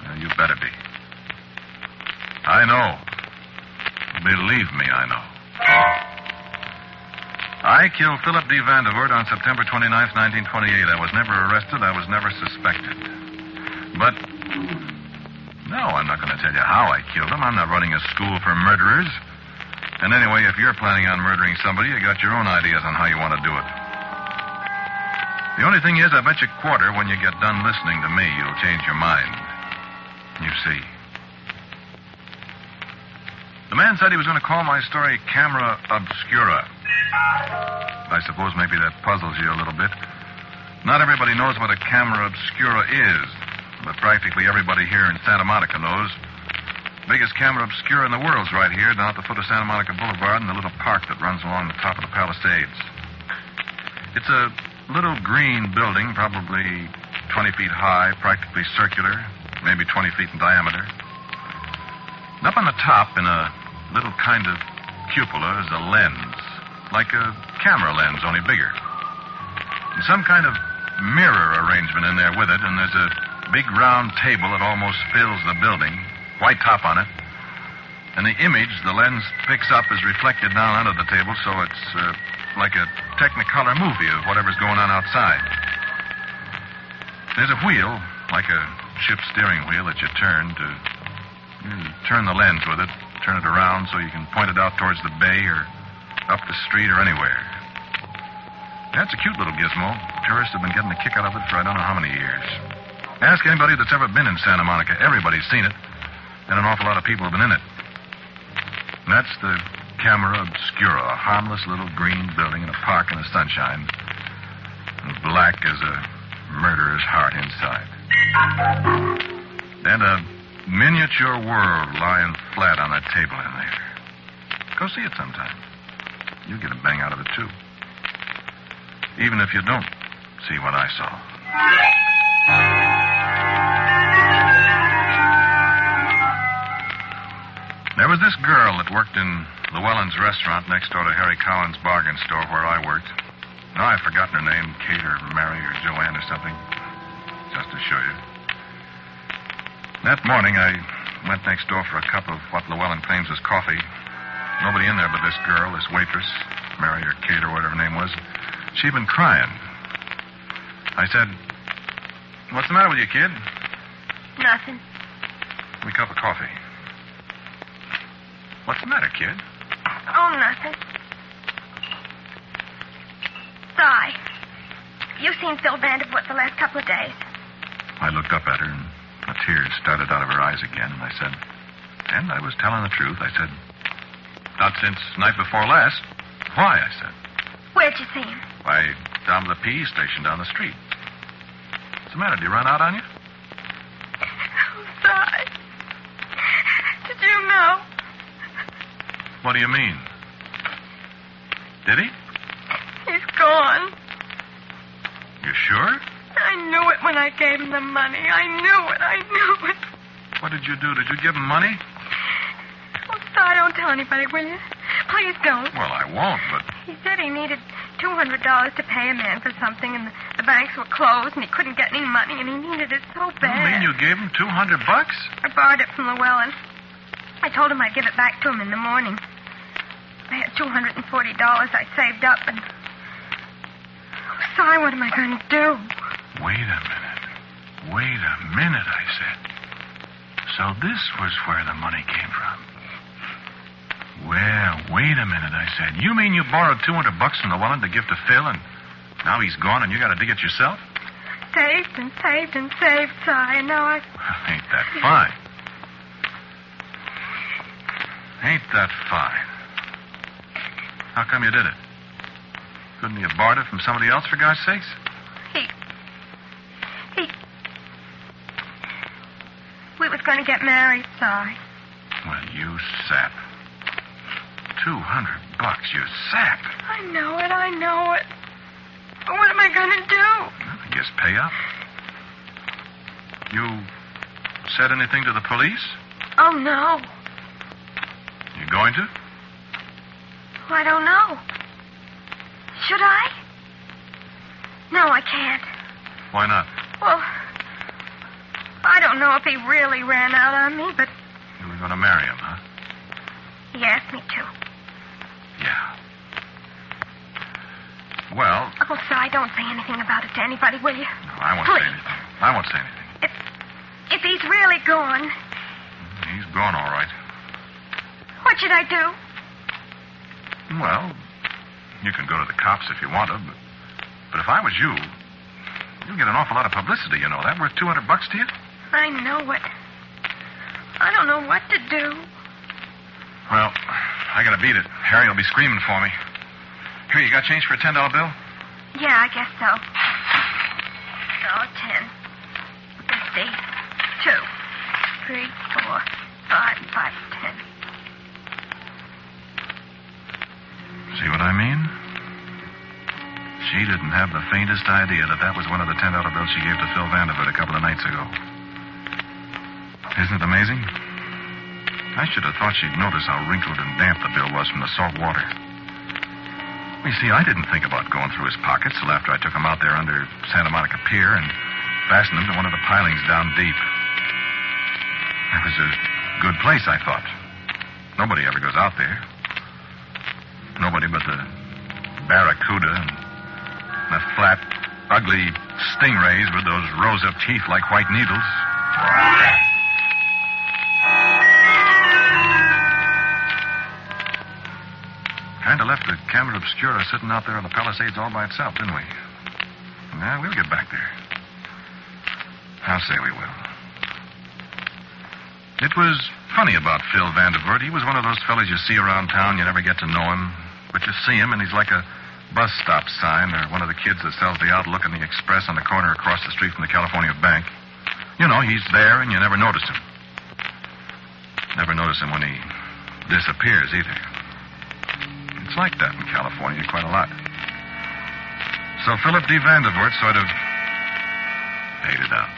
Well, you better be. I know. Believe me, I know. I killed Philip D. Vandervoort on September 29th, 1928. I was never arrested. I was never suspected. But, no, I'm not going to tell you how I killed him. I'm not running a school for murderers. And anyway, if you're planning on murdering somebody, you got your own ideas on how you want to do it. The only thing is, I bet you quarter when you get done listening to me, you'll change your mind. You see. The man said he was going to call my story Camera Obscura. I suppose maybe that puzzles you a little bit. Not everybody knows what a camera obscura is, but practically everybody here in Santa Monica knows. Biggest camera obscura in the world's right here, down at the foot of Santa Monica Boulevard in the little park that runs along the top of the Palisades. It's a little green building, probably 20 feet high, practically circular, maybe 20 feet in diameter. And up on the top, in a little kind of cupola, is a lens. Like a camera lens, only bigger. And some kind of mirror arrangement in there with it, and there's a big round table that almost fills the building, white top on it. And the image the lens picks up is reflected down under the table, so it's like a Technicolor movie of whatever's going on outside. There's a wheel, like a ship's steering wheel that you turn the lens with it, turn it around so you can point it out towards the bay or up the street or anywhere. That's a cute little gizmo. Tourists have been getting a kick out of it for I don't know how many years. Ask anybody that's ever been in Santa Monica. Everybody's seen it. And an awful lot of people have been in it. And that's the Camera Obscura, a harmless little green building in a park in the sunshine. And black as a murderer's heart inside. And a miniature world lying flat on that table in there. Go see it sometime. You'll get a bang out of it, too. Even if you don't see what I saw. There was this girl that worked in Llewellyn's restaurant next door to Harry Collins' bargain store where I worked. Now, I've forgotten her name, Kate or Mary or Joanne or something. Just to show you. That morning, I went next door for a cup of what Llewellyn claims is coffee. Nobody in there but this girl, this waitress, Mary or Kate or whatever her name was. She'd been crying. I said, "What's the matter with you, kid?" Nothing. Give me a cup of coffee. What's the matter, kid? Oh, nothing. Sigh. You seen Phil Vandervoort the last couple of days? I looked up at her, and the tears started out of her eyes again, and I said, and I was telling the truth. I said, "Not since night before last." "Why?" I said. Where'd you see him? Why, down to the PE station down the street. What's the matter? Did he run out on you? Oh, Sigh. Did you know? What do you mean? Did he? He's gone. You sure? I knew it when I gave him the money. I knew it. What did you do? Did you give him money? Oh, Sigh, don't tell anybody, will you? Please don't. Well, I won't, but... He said he needed $200 to pay a man for something, and the banks were closed, and he couldn't get any money, and he needed it so bad. You mean you gave him $200? I borrowed it from Llewellyn. I told him I'd give it back to him in the morning. I had $240 I saved up, and... Oh, Sigh, what am I going to do? Wait a minute, I said. So this was where the money came from. Well, wait a minute, I said. You mean you borrowed $200 from Llewellyn to give to Phil, and now he's gone and you got to dig it yourself? Saved, Sigh, and now Ain't that fine? Ain't that fine? How come you did it? Couldn't you have borrowed it from somebody else, for God's sakes? We was going to get married, Sigh. Well, you sap. $200, you sap. I know it. But what am I going to do? I guess pay up. You said anything to the police? Oh, no. You going to? Well, I don't know. Should I? No, I can't. Why not? Well, I don't know if he really ran out on me, but You were going to marry him, huh? he asked me to. Yeah. Well, Oh, Si, don't say anything about it to anybody, will you? no, I won't Please. say anything. I won't say anything. If he's really gone, He's gone, all right. what should I do? Well, you can go to the cops if you want to, but if I was you, you'd get an awful lot of publicity, you know that. Worth $200 to you? I know it. I don't know what to do. Well, I gotta beat it. Harry will be screaming for me. Here, you got change for a $10 bill? Yeah, I guess so. Oh, 10. 50. 2. 3, 4, 5, 5, 10. See what I mean? She didn't have the faintest idea that was one of the $10 bills she gave to Phil Vanderbilt a couple of nights ago. Isn't it amazing? I should have thought she'd notice how wrinkled and damp the bill was from the salt water. You see, I didn't think about going through his pockets till after I took him out there under Santa Monica Pier and fastened him to one of the pilings down deep. It was a good place, I thought. Nobody ever goes out there. Nobody but the barracuda and the flat, ugly stingrays with those rows of teeth like white needles. Kind of left the camera obscura sitting out there on the Palisades all by itself, didn't we? Yeah, we'll get back there. I'll say we will. It was funny about Phil Vanderbilt. He was one of those fellas you see around town. You never get to know him. But you see him, and he's like a bus stop sign or one of the kids that sells the Outlook and the Express on the corner across the street from the California Bank. You know, he's there, and you never notice him. Never notice him when he disappears, either. It's like that in California quite a lot. So Philip D. Vanderbilt sort of faded out.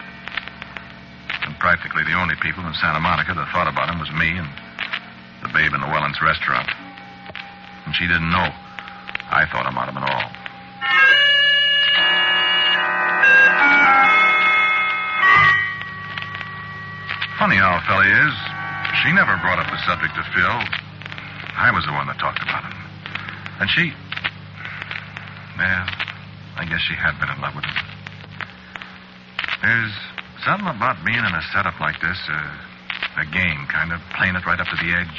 And practically the only people in Santa Monica that thought about him was me and the babe in the Wellens restaurant. And she didn't know I thought about him at all. Funny how a fella is. She never brought up the subject to Phil. I was the one that talked about him. And she... Well, I guess she had been in love with him. There's something about being in a setup like this, a game, kind of playing it right up to the edge,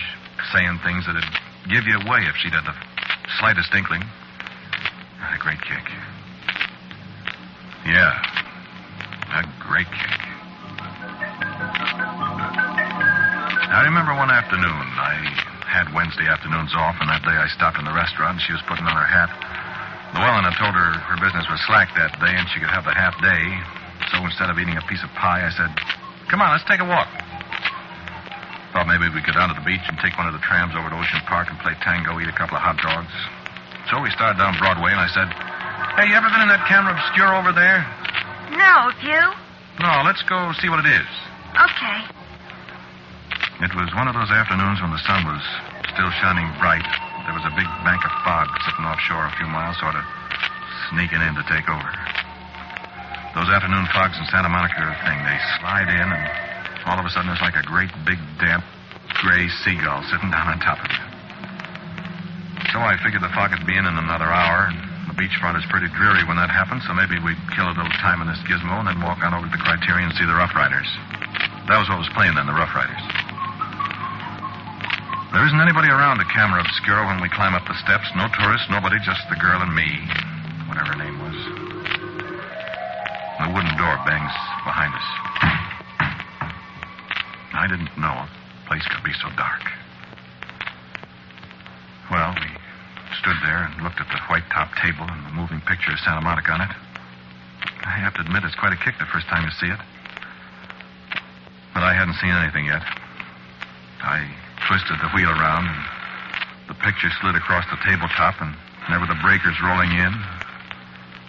saying things that'd give you away if she'd had the slightest inkling. A great kick. Yeah, a great kick. I remember one afternoon, I had Wednesday afternoons off, and that day I stopped in the restaurant, and she was putting on her hat. Llewellyn had told her her business was slack that day, and she could have the half day. So instead of eating a piece of pie, I said, "Come on, let's take a walk." Thought maybe we'd go down to the beach and take one of the trams over to Ocean Park and play tango, eat a couple of hot dogs. So we started down Broadway, and I said, "Hey, you ever been in that camera obscura over there?" No, have you? "No, let's go see what it is." Okay. It was one of those afternoons when the sun was still shining bright. There was a big bank of fog sitting offshore a few miles, sort of sneaking in to take over. Those afternoon fogs in Santa Monica are a thing. They slide in, and all of a sudden there's like a great big damp gray seagull sitting down on top of you. So I figured the fog would be in another hour, and the beachfront is pretty dreary when that happens, so maybe we'd kill a little time in this gizmo and then walk on over to the Criterion and see the Rough Riders. That was what was playing then, the Rough Riders. There isn't anybody around the camera obscura when we climb up the steps. No tourists, nobody, just the girl and me, whatever her name was. The wooden door bangs behind us. I didn't know a place could be so dark. Well, we stood there and looked at the white-top table and the moving picture of Santa Monica on it. I have to admit it's quite a kick the first time you see it. But I hadn't seen anything yet. I twisted the wheel around, and the picture slid across the tabletop, and there were the breakers rolling in.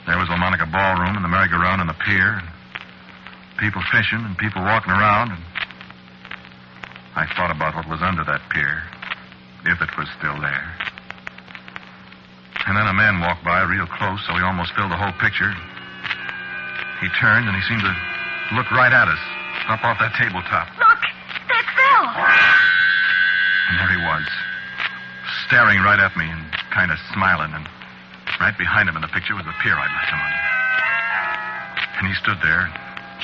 There was Monica Ballroom and the merry-go-round and the pier, and people fishing and people walking around, and I thought about what was under that pier, if it was still there. And then a man walked by real close, so he almost filled the whole picture. He turned, and he seemed to look right at us, up off that tabletop. Look, there's Phil. And there he was, staring right at me and kind of smiling, and right behind him in the picture was the pier I'd left him under. And he stood there.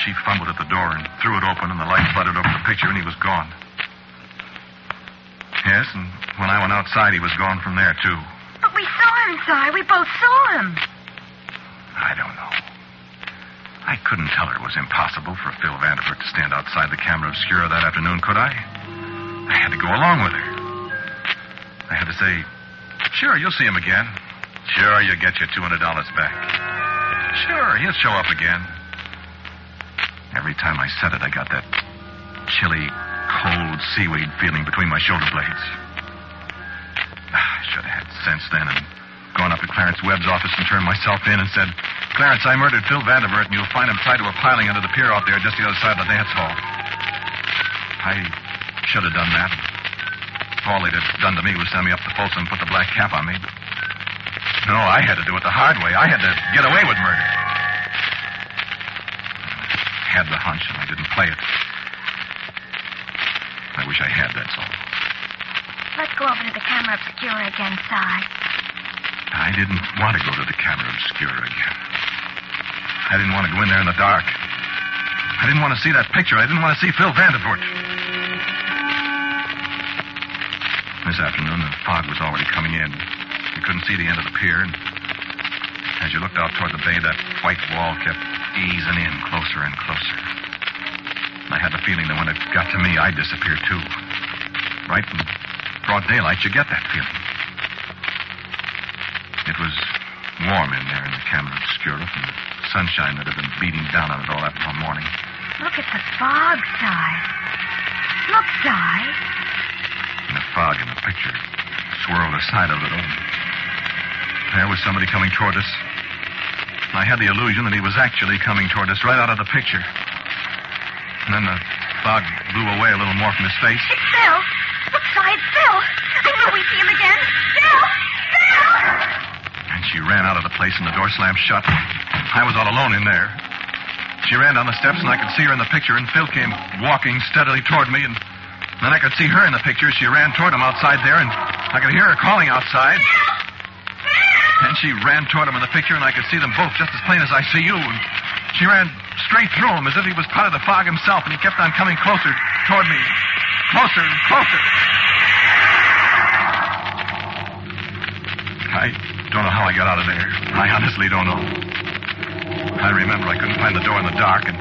She fumbled at the door and threw it open, and the light flooded over the picture, and he was gone. Yes, and when I went outside, he was gone from there, too. But we saw him, Si. We both saw him. I don't know. I couldn't tell her it was impossible for Phil Vanderbilt to stand outside the camera obscura that afternoon, could I? I had to go along with her. I had to say, sure, you'll see him again. Sure, you'll get your $200 back. Sure, he'll show up again. Every time I said it, I got that chilly, cold seaweed feeling between my shoulder blades. I should have had sense then and gone up to Clarence Webb's office and turned myself in and said, Clarence, I murdered Phil Vanderbilt, and you'll find him tied to a piling under the pier out there just the other side of the dance hall. I should have done that. All they'd have done to me was send me up to Folsom and put the black cap on me. No, I had to do it the hard way. I had to get away with murder. I had the hunch, and I didn't play it. I wish I had, that's all. Let's go over to the camera obscura again, Si. I didn't want to go to the camera obscura again. I didn't want to go in there in the dark. I didn't want to see that picture. I didn't want to see Phil Vanderbilt. This afternoon, the fog was already coming in. You couldn't see the end of the pier, and as you looked out toward the bay, that white wall kept easing in closer and closer. And I had the feeling that when it got to me, I'd disappear, too. Right in broad daylight, you get that feeling. It was warm in there in the camera obscura from the sunshine that had been beating down on it all that morning. Look at the fog, Si. Look, Si. And the fog in the picture swirled aside a little. There was somebody coming toward us. I had the illusion that he was actually coming toward us right out of the picture. And then the fog blew away a little more from his face. It's Phil. Look, Si, it's Phil. I know we see him again. Phil! Phil! And she ran out of the place and the door slammed shut. I was all alone in there. She ran down the steps and I could see her in the picture, and Phil came walking steadily toward me, and then I could see her in the picture. She ran toward him outside there, and I could hear her calling outside. And she ran toward him in the picture, and I could see them both just as plain as I see you. And she ran straight through him as if he was part of the fog himself, and he kept on coming closer toward me. Closer and closer. I don't know how I got out of there. I honestly don't know. I remember I couldn't find the door in the dark, and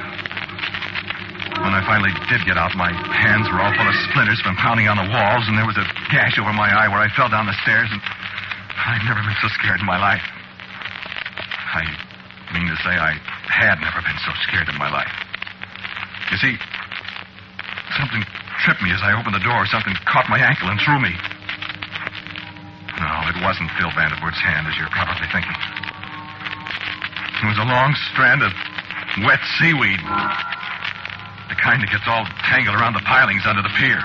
when I finally did get out, my hands were all full of splinters from pounding on the walls, and there was a gash over my eye where I fell down the stairs, and I've never been so scared in my life. I mean to say I had never been so scared in my life. You see, something tripped me as I opened the door. Something caught my ankle and threw me. No, it wasn't Phil Vanderbilt hand, as you're probably thinking. It was a long strand of wet seaweed. The kind that gets all tangled around the pilings under the pier.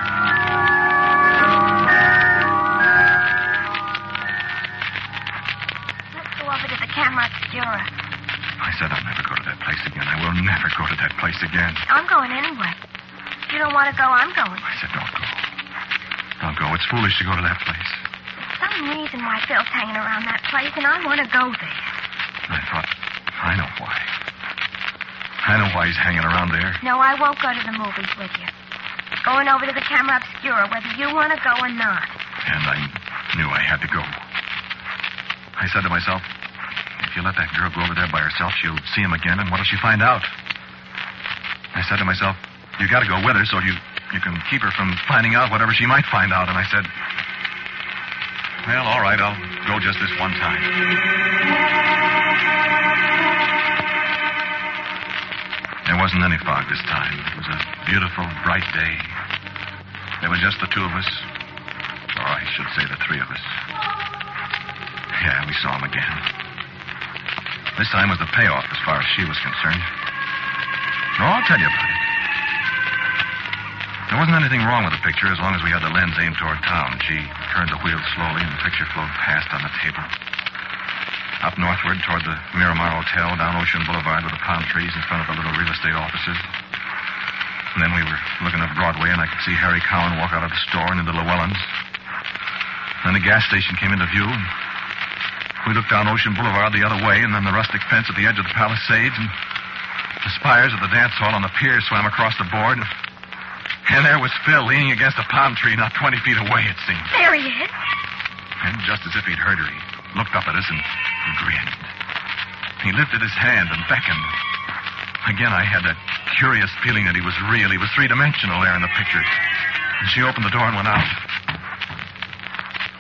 Let's go over to the camera obscura. I said I'll never go to that place again. I will never go to that place again. I'm going anyway. If you don't want to go, I'm going. I said don't go. Don't go. It's foolish to go to that place. There's some reason why Phil's hanging around that place, and I want to go there. I thought, I know why. I know why he's hanging around there. No, I won't go to the movies with you. Going over to the camera obscura, whether you want to go or not. And I knew I had to go. I said to myself, if you let that girl go over there by herself, she'll see him again, and what'll she find out? I said to myself, you got to go with her so you can keep her from finding out whatever she might find out. And I said, well, all right, I'll go just this one time. There wasn't any fog this time. It was a beautiful, bright day. There was just the two of us. Or I should say the three of us. Yeah, we saw him again. This time was the payoff as far as she was concerned. No, I'll tell you about it. There wasn't anything wrong with the picture as long as we had the lens aimed toward town. She turned the wheel slowly, and the picture flowed past on the table. Up northward toward the Miramar Hotel, down Ocean Boulevard with the palm trees in front of the little real estate offices. And then we were looking up Broadway, and I could see Harry Cowan walk out of the store and into Llewellyn's. Then the gas station came into view, and we looked down Ocean Boulevard the other way, and then the rustic fence at the edge of the Palisades, and the spires of the dance hall on the pier swam across the board. And there was Phil leaning against a palm tree not 20 feet away, it seemed. There he is. And just as if he'd heard her, he looked up at us and grinned. He lifted his hand and beckoned. Again, I had that curious feeling that he was real. He was three-dimensional there in the picture. And she opened the door and went out.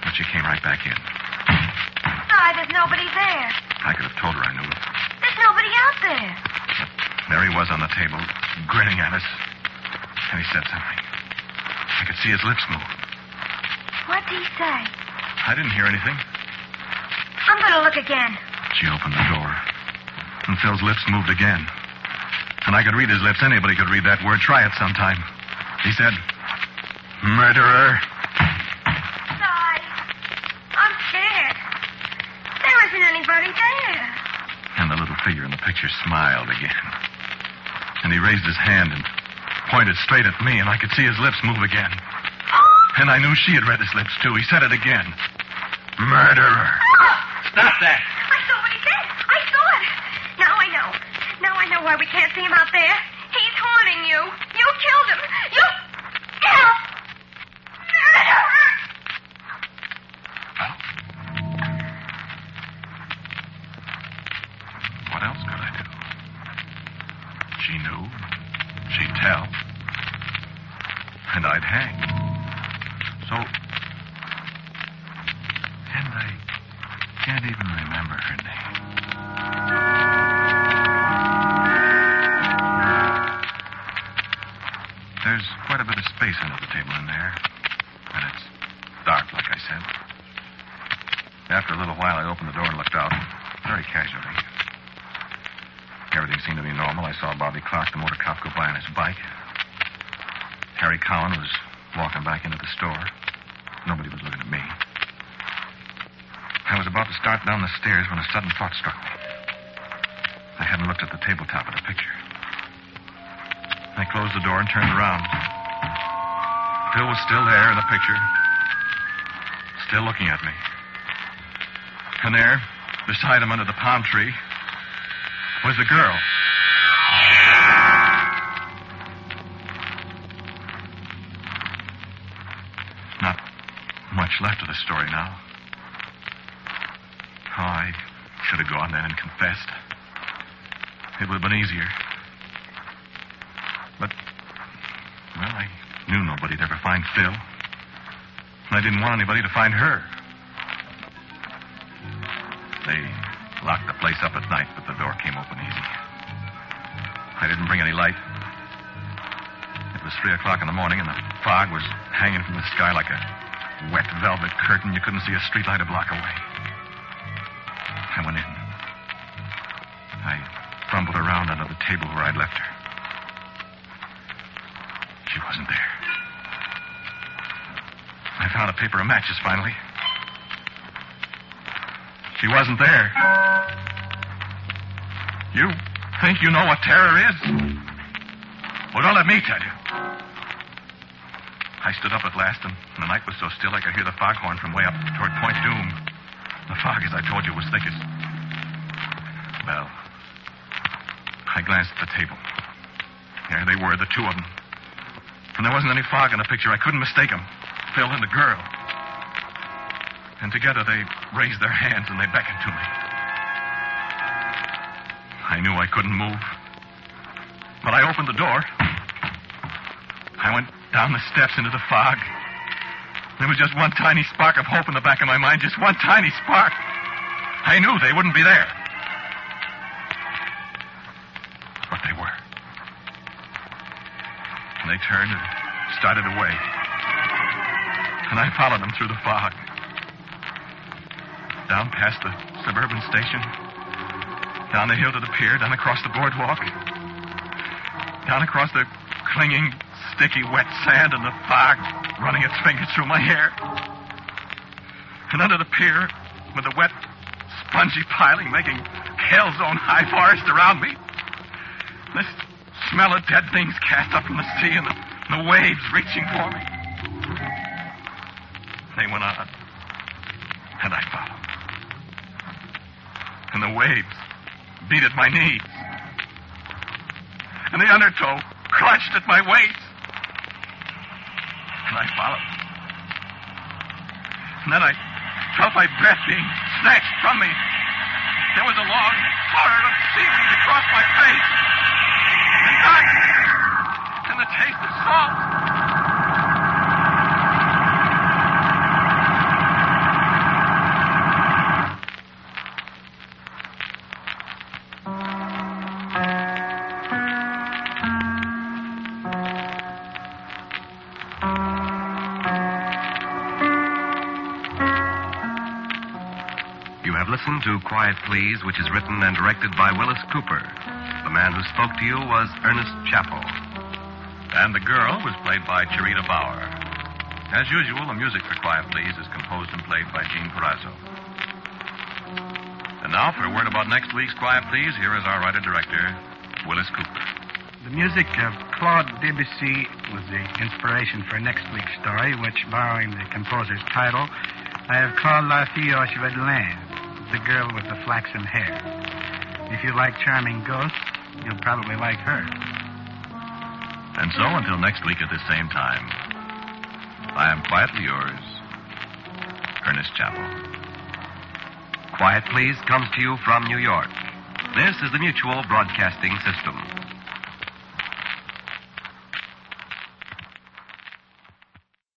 But she came right back in. Why, there's nobody there. I could have told her I knew. There's nobody out there. But there he was on the table, grinning at us. And he said something. I could see his lips move. What'd he say? I didn't hear anything. I'm going to look again. She opened the door. And Phil's lips moved again. And I could read his lips. Anybody could read that word. Try it sometime. He said, "Murderer." Di, I'm scared. There isn't anybody there. And the little figure in the picture smiled again. And he raised his hand and pointed straight at me, and I could see his lips move again. And I knew she had read his lips, too. He said it again. "Murderer." Stop that. I saw what he said. I saw it. Now I know. Now I know why we can't see him out there. He's haunting you. You killed him. You killed. What else could I do? She knew. She'd tell. And I'd hang. So... And I can't even remember her name. There's quite a bit of space under the table in there. And it's dark, like I said. After a little while, I opened the door and looked out, very casually. Everything seemed to be normal. I saw Bobby Clark, the motor cop, go by on his bike. Harry Cowan was walking back into the store. Nobody was looking at me. I was about to start down the stairs when a sudden thought struck me. I hadn't looked at the tabletop of the picture. I closed the door and turned around. Phil was still there in the picture, still looking at me. And there, beside him under the palm tree, was the girl. Not much left of the story now. Oh, I should have gone then and confessed. It would have been easier. But, well, I knew nobody'd ever find Phil. And I didn't want anybody to find her. They locked the place up at night, but the door came open easy. I didn't bring any light. It was 3 o'clock in the morning, and the fog was hanging from the sky like a wet velvet curtain. You couldn't see a streetlight a block away. I went in. I fumbled around under the table where I'd left her. She wasn't there. I found a paper of matches finally. She wasn't there. You think you know what terror is? Well, don't let me tell you. I stood up at last, and the night was so still I could hear the foghorn from way up toward Point Doom. The fog, as I told you, was thickest. Well, I glanced at the table. There they were, the two of them. And there wasn't any fog in the picture. I couldn't mistake them. Phil and the girl. And together they raised their hands and they beckoned to me. I knew I couldn't move. But I opened the door. I went down the steps into the fog. There was just one tiny spark of hope in the back of my mind. Just one tiny spark. I knew they wouldn't be there. But they were. And they turned and started away. And I followed them through the fog. Down past the suburban station. Down the hill to the pier, down across the boardwalk. Down across the clinging, sticky, wet sand and the fog running its fingers through my hair. And under the pier, with the wet, spongy piling making hell's own high forest around me. The smell of dead things cast up from the sea and the waves reaching for me. They went on, and I followed. And the waves beat at my knees. And the undertow clutched at my waist. And I followed. And then I felt my breath being snatched from me. There was a long horror of seaweed across my face. And dust. And the taste of salt. Listen to Quiet Please, which is written and directed by Willis Cooper. The man who spoke to you was Ernest Chappell. And the girl was played by Charita Bauer. As usual, the music for Quiet Please is composed and played by Gene Carrazzo. And now, for a word about next week's Quiet Please, here is our writer-director, Willis Cooper. The music of Claude Debussy was the inspiration for next week's story, which, borrowing the composer's title, I have called La Fille aux Cheveux de Laine, the girl with the flaxen hair. If you like charming ghosts, you'll probably like her. And so, until next week at the same time, I am quietly yours, Ernest Chappell. Quiet Please comes to you from New York. This is the Mutual Broadcasting System.